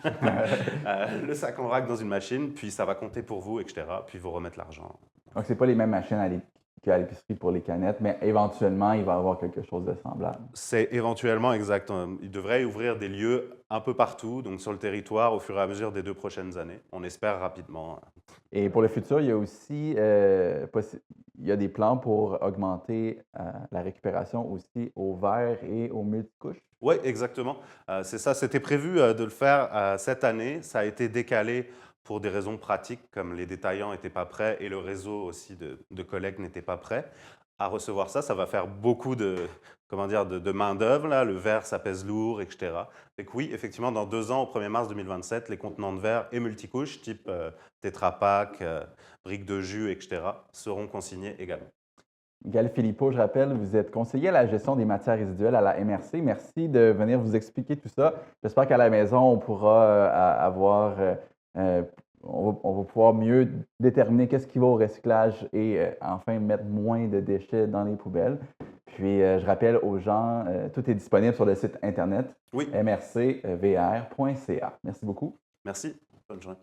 le sac en vrac dans une machine, puis ça va compter pour vous, etc. Puis vous remettre l'argent. Donc, ce n'est pas les mêmes machines qu'à l'épicerie pour les canettes, mais éventuellement, il va y avoir quelque chose de semblable. C'est éventuellement exact. Il devrait ouvrir des lieux un peu partout, donc sur le territoire, au fur et à mesure des 2 prochaines années. On espère rapidement. Et pour le futur, il y a aussi il y a des plans pour augmenter la récupération aussi au verre et aux multicouches. Oui, exactement. C'est ça. C'était prévu de le faire cette année. Ça a été décalé pour des raisons pratiques, comme les détaillants n'étaient pas prêts et le réseau aussi de collecte n'était pas prêt à recevoir ça. Ça va faire beaucoup de main-d'œuvre. Le verre, ça pèse lourd, etc. Donc oui, effectivement, dans 2 ans, au 1er mars 2027, les contenants de verre et multicouches, type Tetra Pak, briques de jus, etc., seront consignés également. Gaël Philippot, je rappelle, vous êtes conseiller à la gestion des matières résiduelles à la MRC. Merci de venir vous expliquer tout ça. J'espère qu'à la maison, on pourra on va pouvoir mieux déterminer qu'est-ce qui va au recyclage et enfin mettre moins de déchets dans les poubelles. Puis, je rappelle aux gens, tout est disponible sur le site Internet mrcvr.ca. Merci beaucoup. Merci. Bonne journée.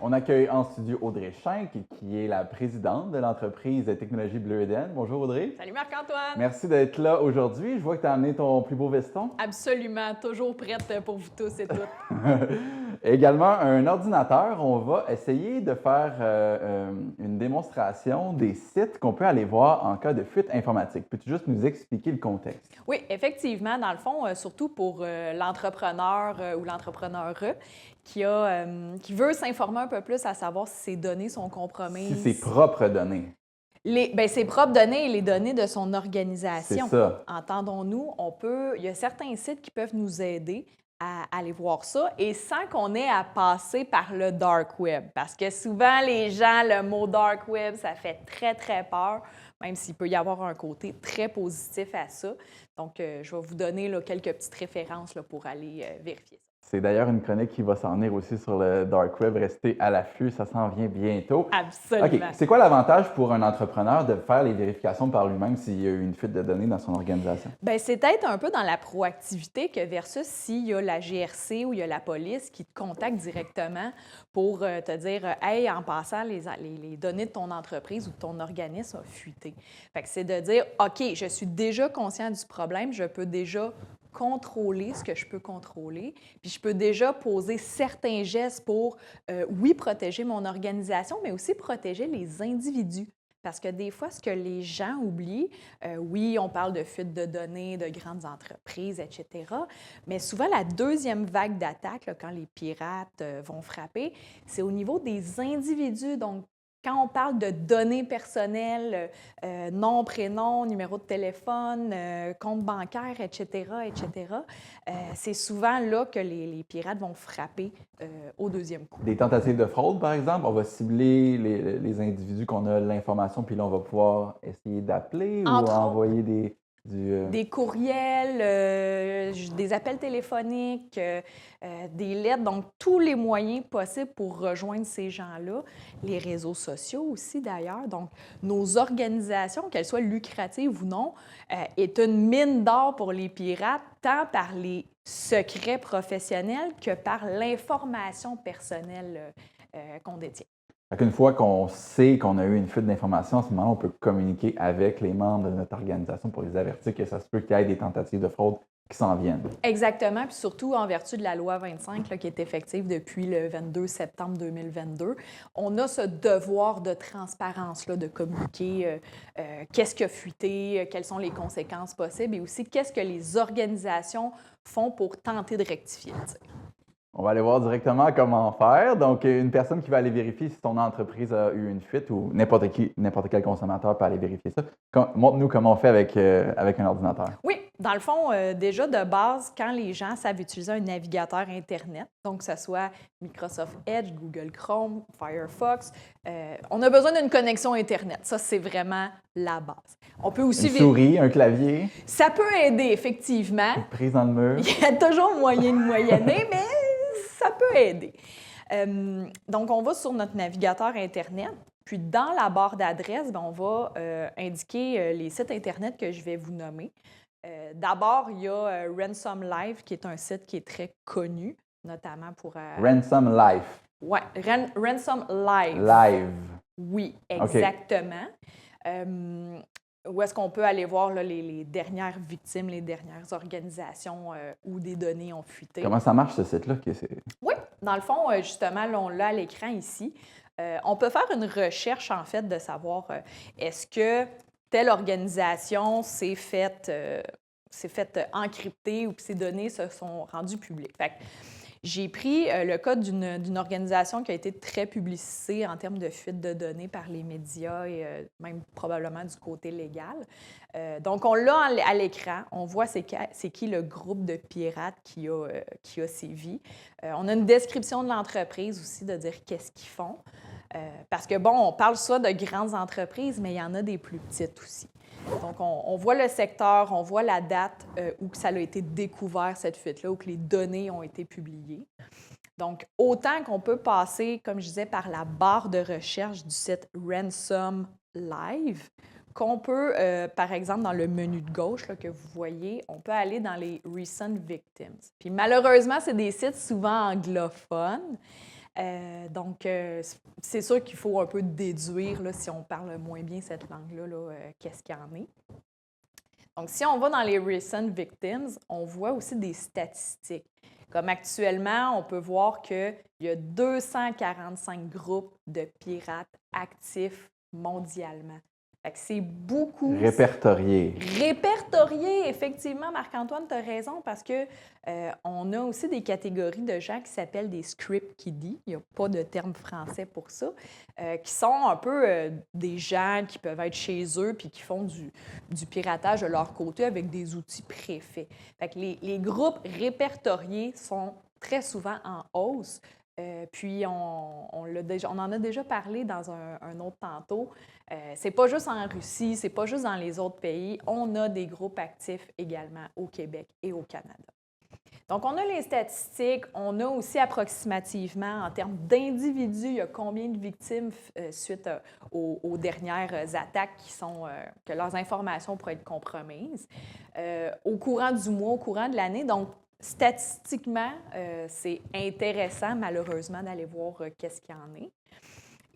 On accueille en studio Audrey Schenck, qui est la présidente de l'entreprise Technologie Bleu Eden. Bonjour Audrey. Salut Marc-Antoine. Merci d'être là aujourd'hui. Je vois que tu as amené ton plus beau veston. Absolument, toujours prête pour vous tous et toutes. Également, un ordinateur. On va essayer de faire une démonstration des sites qu'on peut aller voir en cas de fuite informatique. Peux-tu juste nous expliquer le contexte? Oui, effectivement, dans le fond, surtout pour l'entrepreneur ou l'entrepreneure qui veut s'informer un peu plus à savoir si ses données sont compromises. Si ses propres données. Ses propres données et les données de son organisation. C'est ça. Entendons-nous, il y a certains sites qui peuvent nous aider à aller voir ça et sans qu'on ait à passer par le dark web. Parce que souvent, les gens, le mot dark web, ça fait très, très peur, même s'il peut y avoir un côté très positif à ça. Donc, je vais vous donner quelques petites références pour aller vérifier ça. C'est d'ailleurs une chronique qui va s'en venir aussi sur le dark web. Restez à l'affût, ça s'en vient bientôt. Absolument. OK. C'est quoi l'avantage pour un entrepreneur de faire les vérifications par lui-même s'il y a eu une fuite de données dans son organisation? Bien, c'est peut-être un peu dans la proactivité que versus s'il y a la GRC ou il y a la police qui te contacte directement pour te dire « Hey, en passant, les données de ton entreprise ou de ton organisme ont fuité. » Fait que c'est de dire « OK, je suis déjà conscient du problème, je peux déjà contrôler ce que je peux contrôler, puis je peux déjà poser certains gestes pour, oui, protéger mon organisation, mais aussi protéger les individus. Parce que des fois, ce que les gens oublient, oui, on parle de fuite de données, de grandes entreprises, etc., mais souvent, la deuxième vague d'attaque, quand les pirates vont frapper, c'est au niveau des individus. Donc, quand on parle de données personnelles, nom, prénom, numéro de téléphone, compte bancaire, etc., c'est souvent là que les pirates vont frapper au deuxième coup. Des tentatives de fraude, par exemple, on va cibler les individus qu'on a l'information, puis là, on va pouvoir essayer d'appeler ou envoyer des courriels, des appels téléphoniques, des lettres, donc tous les moyens possibles pour rejoindre ces gens-là. Les réseaux sociaux aussi, d'ailleurs. Donc, nos organisations, qu'elles soient lucratives ou non, est une mine d'or pour les pirates, tant par les secrets professionnels que par l'information personnelle qu'on détient. Une fois qu'on sait qu'on a eu une fuite d'informations, à ce moment-là, on peut communiquer avec les membres de notre organisation pour les avertir que ça se peut qu'il y ait des tentatives de fraude qui s'en viennent. Exactement, puis surtout en vertu de la loi 25 qui est effective depuis le 22 septembre 2022, on a ce devoir de transparence de communiquer qu'est-ce qui a fuité, quelles sont les conséquences possibles et aussi qu'est-ce que les organisations font pour tenter de rectifier le tir. On va aller voir directement comment faire. Donc, une personne qui va aller vérifier si ton entreprise a eu une fuite ou n'importe quel consommateur peut aller vérifier ça. Montre-nous comment on fait avec un ordinateur. Oui, dans le fond, déjà de base, quand les gens savent utiliser un navigateur Internet, donc que ce soit Microsoft Edge, Google Chrome, Firefox, on a besoin d'une connexion Internet. Ça, c'est vraiment la base. On peut aussi Une souris, un clavier, Ça peut aider, effectivement. une prise dans le mur. Il y a toujours moyen de moyenner, mais ça peut aider. Donc, on va sur notre navigateur Internet. Puis, dans la barre d'adresse, on va indiquer les sites Internet que je vais vous nommer. D'abord, il y a Ransom Live, qui est un site qui est très connu, notamment pour... Ransom Life. Oui, Ransom Live. Live. Oui, exactement. Où est-ce qu'on peut aller voir là, les dernières victimes, les dernières organisations où des données ont fuité. Comment ça marche, ce site-là? Oui, dans le fond, justement, là, on l'a à l'écran ici. On peut faire une recherche, en fait, de savoir est-ce que telle organisation s'est faite encrypter ou que ses données se sont rendues publiques. Fait que j'ai pris le cas d'une organisation qui a été très publicisée en termes de fuite de données par les médias et même probablement du côté légal. Donc, on l'a à l'écran. On voit c'est qui le groupe de pirates qui a sévi. On a une description de l'entreprise aussi, de dire qu'est-ce qu'ils font. Parce que, bon, on parle soit de grandes entreprises, mais il y en a des plus petites aussi. Donc, on voit le secteur, on voit la date où ça a été découvert, cette fuite-là, où que les données ont été publiées. Donc, autant qu'on peut passer, comme je disais, par la barre de recherche du site Ransom Live, qu'on peut, par exemple, dans le menu de gauche là, que vous voyez, on peut aller dans les Recent Victims. Puis malheureusement, c'est des sites souvent anglophones. Donc, c'est sûr qu'il faut un peu déduire, là, si on parle moins bien cette langue-là, qu'est-ce qu'il y en est. Donc, si on va dans les Recent Victims, on voit aussi des statistiques. Comme actuellement, on peut voir qu'il y a 245 groupes de pirates actifs mondialement. Fait que c'est beaucoup. Répertorié. Répertorié, effectivement, Marc-Antoine, tu as raison, parce que on a aussi des catégories de gens qui s'appellent des script kiddies. Il n'y a pas de terme français pour ça, qui sont un peu des gens qui peuvent être chez eux puis qui font du piratage de leur côté avec des outils préfaits. Fait que les groupes répertoriés sont très souvent en hausse. Puis, on en a déjà parlé dans un autre tantôt. C'est pas juste en Russie, c'est pas juste dans les autres pays. On a des groupes actifs également au Québec et au Canada. Donc, on a les statistiques. On a aussi approximativement, en termes d'individus, il y a combien de victimes suite aux dernières attaques que leurs informations pourraient être compromises au courant du mois, au courant de l'année. Donc, statistiquement, c'est intéressant, malheureusement, d'aller voir qu'est-ce qu'il y en est.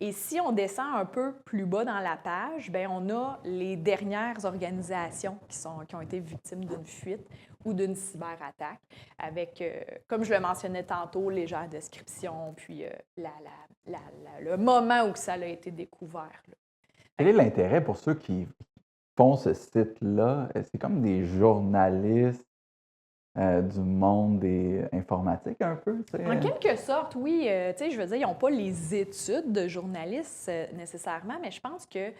Et si on descend un peu plus bas dans la page, bien, on a les dernières organisations qui ont été victimes d'une fuite ou d'une cyberattaque, avec, comme je le mentionnais tantôt, légère description, puis le moment où ça a été découvert. Là. Quel est l'intérêt pour ceux qui font ce site-là? C'est comme des journalistes du monde des informatiques un peu, tu sais. En quelque sorte, oui. Tu sais, je veux dire, ils n'ont pas les études de journalistes nécessairement, mais je pense que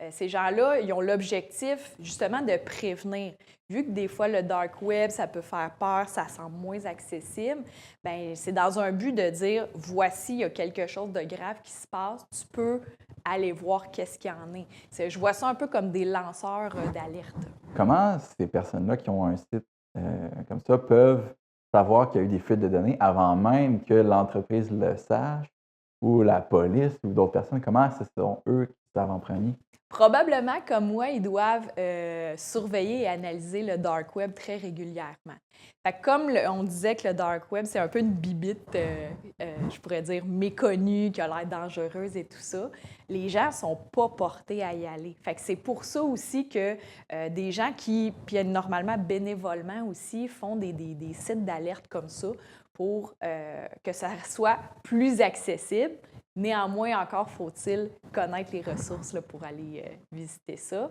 ces gens-là, ils ont l'objectif justement de prévenir. Vu que des fois, le dark web, ça peut faire peur, ça semble moins accessible, bien, c'est dans un but de dire, voici, il y a quelque chose de grave qui se passe, tu peux aller voir qu'est-ce qu'il y en est. Je vois ça un peu comme des lanceurs d'alerte. Comment ces personnes-là qui ont un site comme ça peuvent savoir qu'il y a eu des fuites de données avant même que l'entreprise le sache ou la police ou d'autres personnes? Comment ce sont eux qui savent en premier? Probablement, comme moi, ils doivent surveiller et analyser le dark web très régulièrement. Fait que comme on disait que le dark web, c'est un peu une bibite, je pourrais dire, méconnue, qui a l'air dangereuse et tout ça, les gens ne sont pas portés à y aller. Fait que c'est pour ça aussi que des gens qui, puis normalement bénévolement aussi, font des sites d'alerte comme ça pour que ça soit plus accessible. Néanmoins, encore faut-il connaître les ressources là, pour aller visiter ça.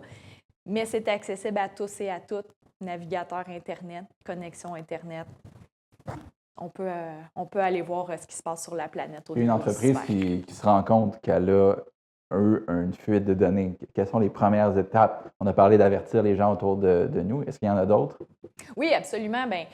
Mais c'est accessible à tous et à toutes. Navigateur Internet, connexion Internet. On peut aller voir ce qui se passe sur la planète. Une entreprise qui se rend compte qu'elle a une fuite de données. Quelles sont les premières étapes? On a parlé d'avertir les gens autour de nous. Est-ce qu'il y en a d'autres? Oui, absolument. Bien,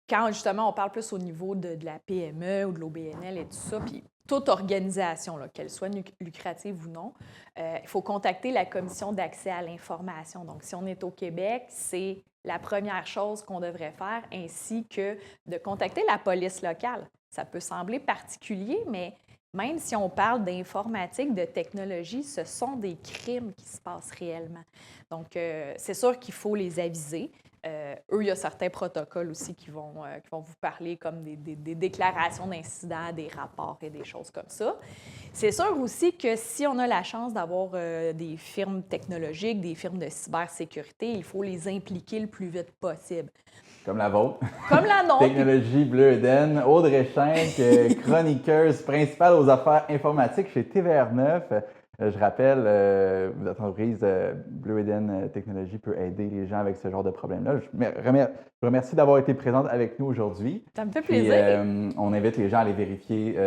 quand justement on parle plus au niveau de la PME ou de l'OBNL et tout ça, puis toute organisation, là, qu'elle soit lucrative ou non, il faut contacter la Commission d'accès à l'information. Donc, si on est au Québec, c'est la première chose qu'on devrait faire, ainsi que de contacter la police locale. Ça peut sembler particulier, mais même si on parle d'informatique, de technologie, ce sont des crimes qui se passent réellement. Donc, c'est sûr qu'il faut les aviser. Eux, il y a certains protocoles aussi qui vont vous parler comme des déclarations d'incidents, des rapports et des choses comme ça. C'est sûr aussi que si on a la chance d'avoir des firmes technologiques, des firmes de cybersécurité, il faut les impliquer le plus vite possible. Comme la vôtre. Comme la nôtre. Technologie Bleu Eden. Audrey Schenck, chroniqueuse principale aux affaires informatiques chez TVR9. Je rappelle, votre entreprise Bleu Eden Technologies peut aider les gens avec ce genre de problème-là. Je vous remercie d'avoir été présente avec nous aujourd'hui. Ça me fait Puis, plaisir. on invite les gens à aller vérifier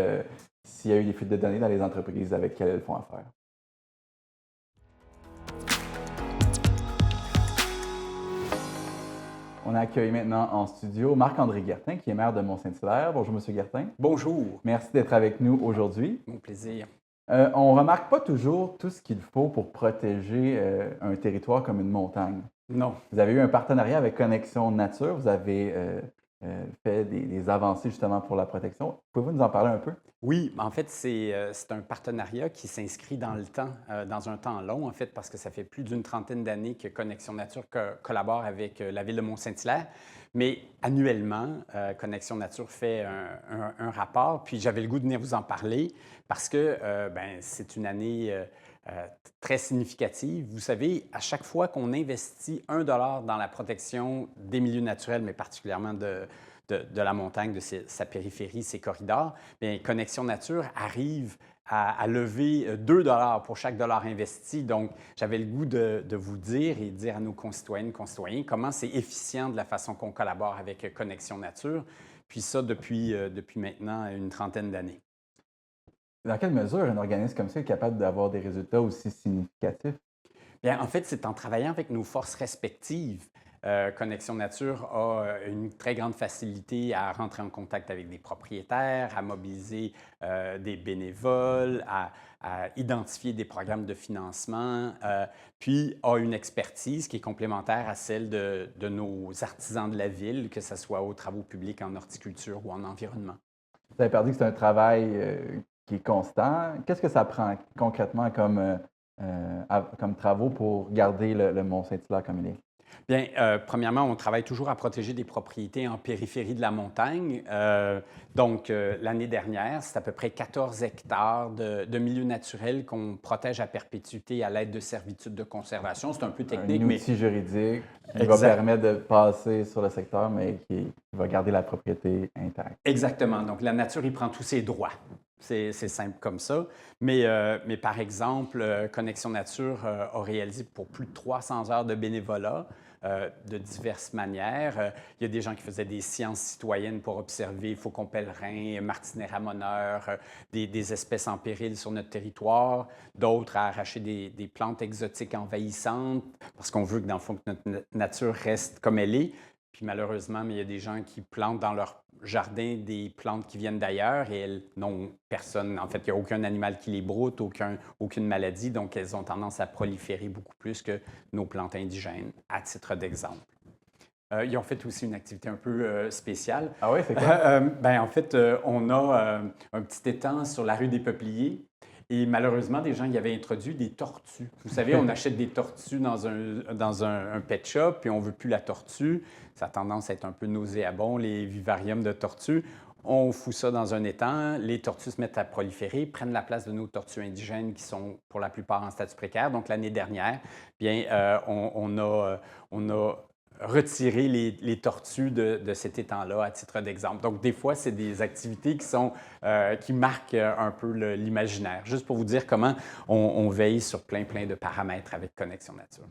s'il y a eu des fuites de données dans les entreprises avec lesquelles elles font affaire. On accueille maintenant en studio Marc-André Guertin, qui est maire de Mont-Saint-Hilaire. Bonjour, M. Guertin. Bonjour. Merci d'être avec nous aujourd'hui. Mon plaisir. On ne remarque pas toujours tout ce qu'il faut pour protéger un territoire comme une montagne. Non. Vous avez eu un partenariat avec Connexion Nature. Vous avez fait des avancées justement pour la protection. Pouvez-vous nous en parler un peu? Oui, en fait, c'est un partenariat qui s'inscrit dans le temps, dans un temps long, en fait, parce que ça fait plus d'une trentaine d'années que Connexion Nature collabore avec la Ville de Mont-Saint-Hilaire. Mais annuellement, Connexion Nature fait un rapport, puis j'avais le goût de venir vous en parler parce que c'est une année très significative. Vous savez, à chaque fois qu'on investit $1 dans la protection des milieux naturels, mais particulièrement de la montagne, de sa périphérie, ses corridors, bien, Connexion Nature arrive à lever $2 pour chaque dollar investi. Donc, j'avais le goût de vous dire et de dire à nos concitoyennes et concitoyens comment c'est efficient de la façon qu'on collabore avec Connexion Nature, puis ça depuis maintenant une trentaine d'années. Dans quelle mesure un organisme comme ça est capable d'avoir des résultats aussi significatifs? Bien, en fait, c'est en travaillant avec nos forces respectives. Connexion Nature a une très grande facilité à rentrer en contact avec des propriétaires, à mobiliser des bénévoles, à identifier des programmes de financement, puis a une expertise qui est complémentaire à celle de nos artisans de la ville, que ce soit aux travaux publics, en horticulture ou en environnement. Vous avez dit que c'est un travail qui est constant. Qu'est-ce que ça prend concrètement comme travaux pour garder le Mont-Saint-Hilaire comme il est? Bien, premièrement, on travaille toujours à protéger des propriétés en périphérie de la montagne. Donc, l'année dernière, c'est à peu près 14 hectares de milieux naturels qu'on protège à perpétuité à l'aide de servitudes de conservation. C'est un peu technique, un outil juridique qui Exact. va permettre de passer sur le secteur, mais qui va garder la propriété intacte. Exactement. Donc, la nature, il prend tous ses droits. C'est simple comme ça. Mais par exemple, Connexion Nature a réalisé pour plus de 300 heures de bénévolat de diverses manières. Il y a des gens qui faisaient des sciences citoyennes pour observer faucons pèlerins, martinets ramoneurs, des espèces en péril sur notre territoire, d'autres à arracher des plantes exotiques envahissantes parce qu'on veut que, dans le fond, que notre nature reste comme elle est. Puis malheureusement, il y a des gens qui plantent dans leur jardin des plantes qui viennent d'ailleurs et elles n'ont personne. En fait, il n'y a aucun animal qui les broute, aucune maladie, donc elles ont tendance à proliférer beaucoup plus que nos plantes indigènes, à titre d'exemple. Ils ont fait aussi une activité un peu spéciale. Ah oui, c'est quoi? En fait, on a un petit étang sur la rue des Peupliers. Et malheureusement, des gens y avaient introduit des tortues. Vous savez, on achète des tortues dans un pet shop, puis on ne veut plus la tortue. Ça a tendance à être un peu nauséabond, les vivariums de tortues. On fout ça dans un étang, les tortues se mettent à proliférer, prennent la place de nos tortues indigènes qui sont pour la plupart en statut précaire. Donc, l'année dernière, on a retirer les tortues de cet étang-là, à titre d'exemple. Donc, des fois, c'est des activités qui marquent un peu l'imaginaire. Juste pour vous dire comment on veille sur plein de paramètres avec Connexion Nature.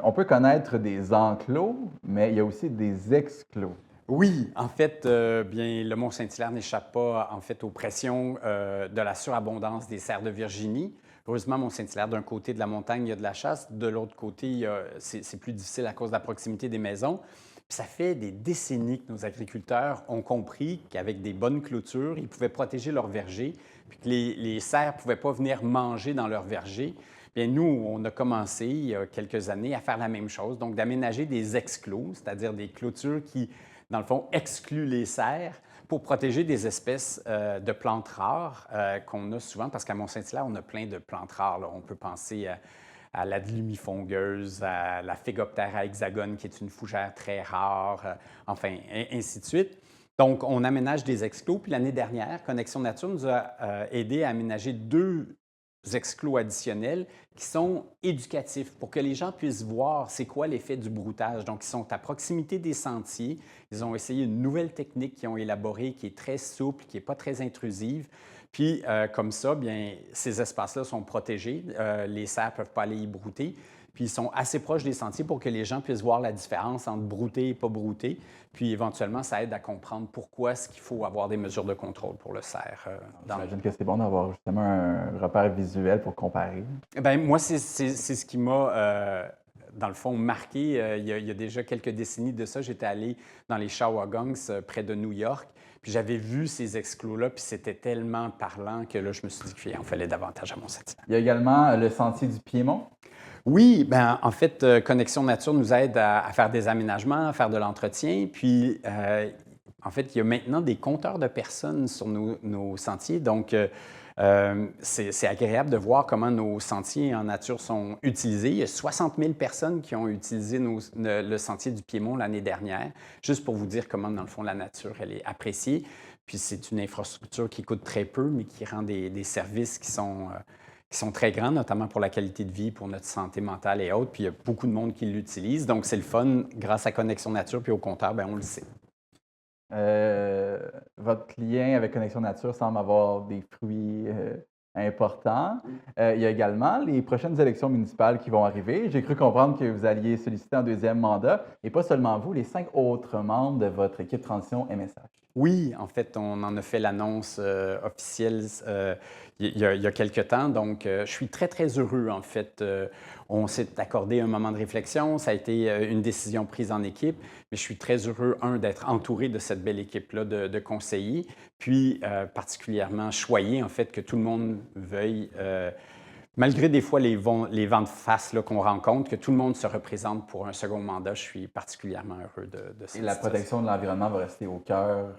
On peut connaître des enclos, mais il y a aussi des exclos. Oui, en fait, le Mont-Saint-Hilaire n'échappe pas en fait aux pressions de la surabondance des cerfs de Virginie. Heureusement, Mont-Saint-Hilaire, d'un côté de la montagne, il y a de la chasse. De l'autre côté, c'est plus difficile à cause de la proximité des maisons. Puis ça fait des décennies que nos agriculteurs ont compris qu'avec des bonnes clôtures, ils pouvaient protéger leurs vergers, puis que les cerfs ne pouvaient pas venir manger dans leurs vergers. Bien, nous, on a commencé il y a quelques années à faire la même chose, donc d'aménager des exclos, c'est-à-dire des clôtures qui, dans le fond, excluent les cerfs pour protéger des espèces de plantes rares qu'on a souvent, parce qu'à Mont-Saint-Hilaire, on a plein de plantes rares, là. On peut penser à la lumifongueuse, à la Phégoptère à hexagone, qui est une fougère très rare, enfin, ainsi de suite. Donc, on aménage des exclos. Puis l'année dernière, Connexion Nature nous a aidé à aménager 2 exclos additionnels qui sont éducatifs pour que les gens puissent voir c'est quoi l'effet du broutage. Donc, ils sont à proximité des sentiers. Ils ont essayé une nouvelle technique qu'ils ont élaborée qui est très souple, qui n'est pas très intrusive. Puis, comme ça, bien, ces espaces-là sont protégés. Les cerfs ne peuvent pas aller y brouter. Puis, ils sont assez proches des sentiers pour que les gens puissent voir la différence entre brouter et pas brouter. Puis, éventuellement, ça aide à comprendre pourquoi est-ce qu'il faut avoir des mesures de contrôle pour le cerf. J'imagine que c'est bon d'avoir justement un repère visuel pour comparer. Bien, moi, c'est ce qui m'a, dans le fond, marqué. Il y a déjà quelques décennies de ça, j'étais allé dans les Shawagongs, près de New York. Puis j'avais vu ces exclos-là, puis c'était tellement parlant que là, je me suis dit qu'il en fallait davantage à Mont-Saint-Hilaire. Il y a également le sentier du Piémont. Oui, bien, en fait, Connexion Nature nous aide à faire des aménagements, à faire de l'entretien. Puis, en fait, il y a maintenant des compteurs de personnes sur nos sentiers. Donc, c'est agréable de voir comment nos sentiers en nature sont utilisés. Il y a 60 000 personnes qui ont utilisé le sentier du Piémont l'année dernière, juste pour vous dire comment, dans le fond, la nature, elle est appréciée. Puis c'est une infrastructure qui coûte très peu, mais qui rend des services qui sont très grands, notamment pour la qualité de vie, pour notre santé mentale et autres. Puis il y a beaucoup de monde qui l'utilise. Donc, c'est le fun. Grâce à Connexion Nature puis au compteur, bien, on le sait. Votre lien avec Connexion Nature semble avoir des fruits importants. Il y a également les prochaines élections municipales qui vont arriver. J'ai cru comprendre que vous alliez solliciter un 2e mandat, et pas seulement vous, les 5 autres membres de votre équipe transition MSH. Oui, en fait, on en a fait l'annonce officielle il y a quelque temps. Donc, je suis très, très heureux, en fait. On s'est accordé un moment de réflexion. Ça a été une décision prise en équipe. Mais je suis très heureux, d'être entouré de cette belle équipe-là de conseillers. Puis, particulièrement choyé, en fait, que tout le monde veuille, malgré des fois les vents de face qu'on rencontre, que tout le monde se représente pour un second mandat. Je suis particulièrement heureux de cette Et la protection de l'environnement va rester au cœur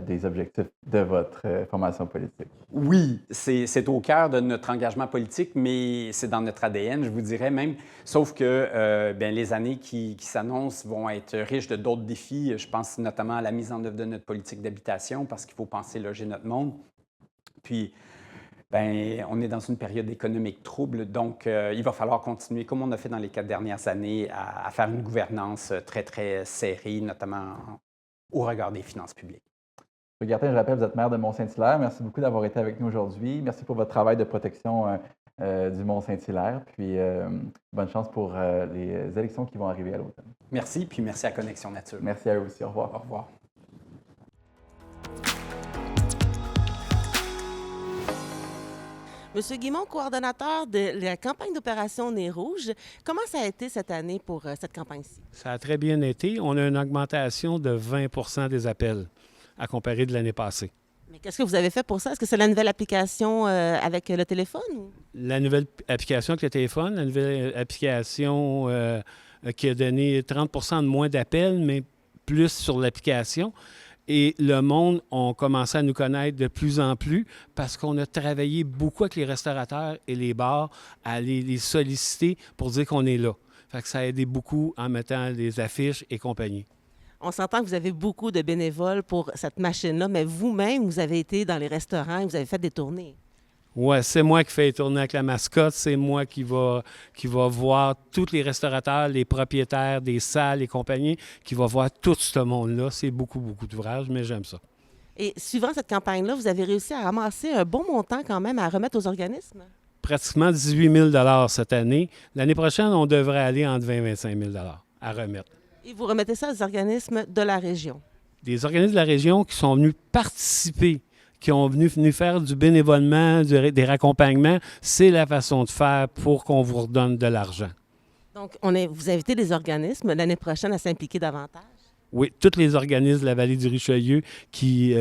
des objectifs de votre formation politique. Oui, c'est au cœur de notre engagement politique, mais c'est dans notre ADN, je vous dirais même. Sauf que bien, les années qui s'annoncent vont être riches de d'autres défis. Je pense notamment à la mise en œuvre de notre politique d'habitation, parce qu'il faut penser loger notre monde. Puis, bien, on est dans une période économique trouble, donc il va falloir continuer, comme on a fait dans les 4 dernières années, à faire une gouvernance très, très serrée, notamment au regard des finances publiques. Gartin, je rappelle, vous êtes maire de Mont-Saint-Hilaire. Merci beaucoup d'avoir été avec nous aujourd'hui. Merci pour votre travail de protection du Mont-Saint-Hilaire. Puis bonne chance pour les élections qui vont arriver à l'automne. Merci, puis merci à Connexion Nature. Merci à eux aussi. Au revoir. Au revoir. Monsieur Guimond, coordonnateur de la campagne d'opération Nez Rouge, comment ça a été cette année pour cette campagne-ci? Ça a très bien été. On a une augmentation de 20 des appels à comparer de l'année passée. Mais qu'est-ce que vous avez fait pour ça? Est-ce que c'est la nouvelle application avec le téléphone? Ou? La nouvelle application avec le téléphone, la nouvelle application qui a donné 30 de moins d'appels, mais plus sur l'application. Et le monde a commencé à nous connaître de plus en plus parce qu'on a travaillé beaucoup avec les restaurateurs et les bars à les solliciter pour dire qu'on est là. Fait que ça a aidé beaucoup en mettant des affiches et compagnie. On s'entend que vous avez beaucoup de bénévoles pour cette machine-là, mais vous-même, vous avez été dans les restaurants et vous avez fait des tournées. Oui, c'est moi qui fais les tournées avec la mascotte. C'est moi qui va voir tous les restaurateurs, les propriétaires des salles et compagnies, qui va voir tout ce monde-là. C'est beaucoup, beaucoup d'ouvrages, mais j'aime ça. Et suivant cette campagne-là, vous avez réussi à ramasser un bon montant quand même à remettre aux organismes? Pratiquement 18 000 cette année. L'année prochaine, on devrait aller entre 20 et 25 000 à remettre. Et vous remettez ça aux organismes de la région? Des organismes de la région qui sont venus participer, qui ont venu faire du bénévolement, des raccompagnements, c'est la façon de faire pour qu'on vous redonne de l'argent. Donc, vous invitez les organismes l'année prochaine à s'impliquer davantage? Oui, tous les organismes de la vallée du Richelieu qui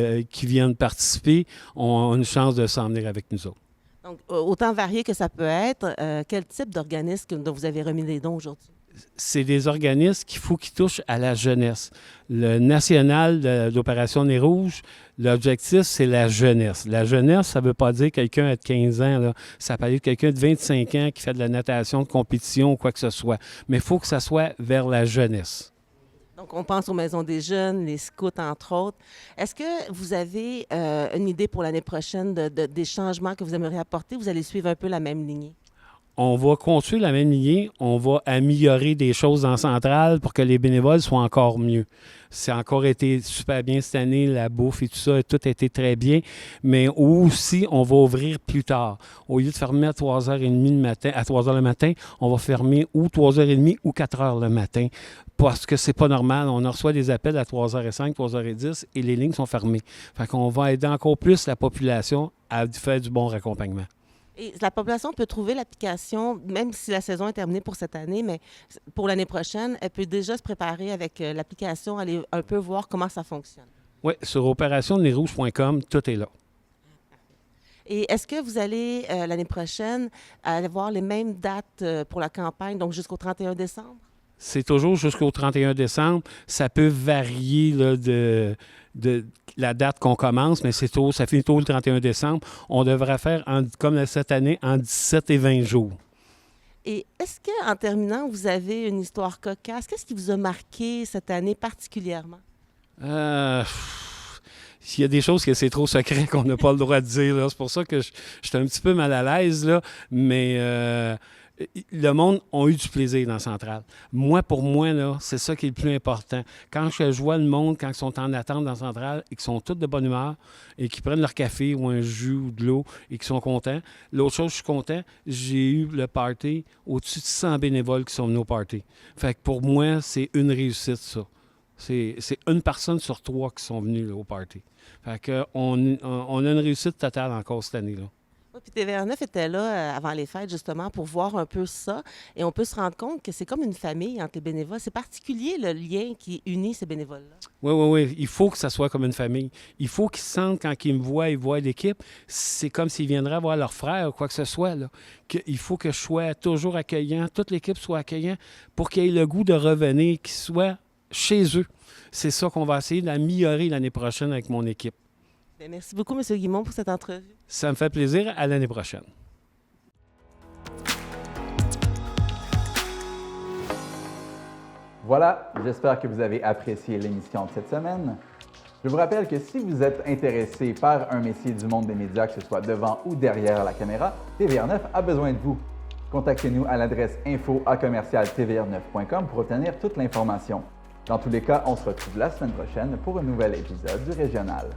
viennent participer ont une chance de s'en venir avec nous autres. Donc, autant varié que ça peut être, quel type d'organisme dont vous avez remis les dons aujourd'hui? C'est des organismes qu'il faut qu'ils touchent à la jeunesse. Le national de l'Opération Nez Rouge, l'objectif, c'est la jeunesse. La jeunesse, ça ne veut pas dire quelqu'un de 15 ans, là. Ça peut être quelqu'un de 25 ans qui fait de la natation, de compétition ou quoi que ce soit. Mais il faut que ça soit vers la jeunesse. Donc, on pense aux maisons des jeunes, les scouts, entre autres. Est-ce que vous avez une idée pour l'année prochaine des changements que vous aimeriez apporter? Vous allez suivre un peu la même lignée? On va continuer la même lignée. On va améliorer des choses en centrale pour que les bénévoles soient encore mieux. Ça a encore été super bien cette année, la bouffe et tout ça, tout a été très bien. Mais aussi, on va ouvrir plus tard. Au lieu de fermer à 3h30 le matin, à 3h le matin, on va fermer ou 3h30 ou 4h le matin. Parce que c'est pas normal. On reçoit des appels à 3h05, 3h10 et les lignes sont fermées. Fait qu'on va aider encore plus la population à faire du bon raccompagnement. Et la population peut trouver l'application, même si la saison est terminée pour cette année, mais pour l'année prochaine, elle peut déjà se préparer avec l'application, aller un peu voir comment ça fonctionne. Oui, sur opérationnezrouge.com, tout est là. Et est-ce que vous allez, l'année prochaine, avoir les mêmes dates pour la campagne, donc jusqu'au 31 décembre? C'est toujours jusqu'au 31 décembre. Ça peut varier là, de la date qu'on commence, mais ça finit tôt le 31 décembre. On devrait faire, comme cette année, en 17 et 20 jours. Et est-ce qu'en terminant, vous avez une histoire cocasse? Qu'est-ce qui vous a marqué cette année particulièrement? S'il y a des choses que c'est trop secret qu'on n'a pas le droit de dire, là. C'est pour ça que je suis un petit peu mal à l'aise, là. Mais le monde a eu du plaisir dans Centrale. Pour moi, là, c'est ça qui est le plus important. Quand je vois le monde, quand ils sont en attente dans Centrale et qu'ils sont tous de bonne humeur et qu'ils prennent leur café ou un jus ou de l'eau et qu'ils sont contents. L'autre chose, je suis content, j'ai eu le party au-dessus de 100 bénévoles qui sont venus au party. Fait que pour moi, c'est une réussite, ça. C'est une personne sur 3 qui sont venus là, au party. Fait que on a une réussite totale encore cette année-là. Oui, puis TVA9 était là avant les fêtes, justement, pour voir un peu ça. Et on peut se rendre compte que c'est comme une famille entre les bénévoles. C'est particulier, le lien qui unit ces bénévoles-là. Oui. Il faut que ça soit comme une famille. Il faut qu'ils sentent, quand ils me voient, ils voient l'équipe, c'est comme s'ils viendraient voir leur frère ou quoi que ce soit. Là. Il faut que je sois toujours accueillant, toute l'équipe soit accueillante pour qu'ils aient le goût de revenir, qu'ils soient chez eux. C'est ça qu'on va essayer d'améliorer l'année prochaine avec mon équipe. Bien, merci beaucoup, M. Guimond, pour cette entrevue. Ça me fait plaisir. À l'année prochaine. Voilà, j'espère que vous avez apprécié l'émission de cette semaine. Je vous rappelle que si vous êtes intéressé par un métier du monde des médias, que ce soit devant ou derrière la caméra, TVA9 a besoin de vous. Contactez-nous à l'adresse info@tvr9.com pour obtenir toute l'information. Dans tous les cas, on se retrouve la semaine prochaine pour un nouvel épisode du Régional.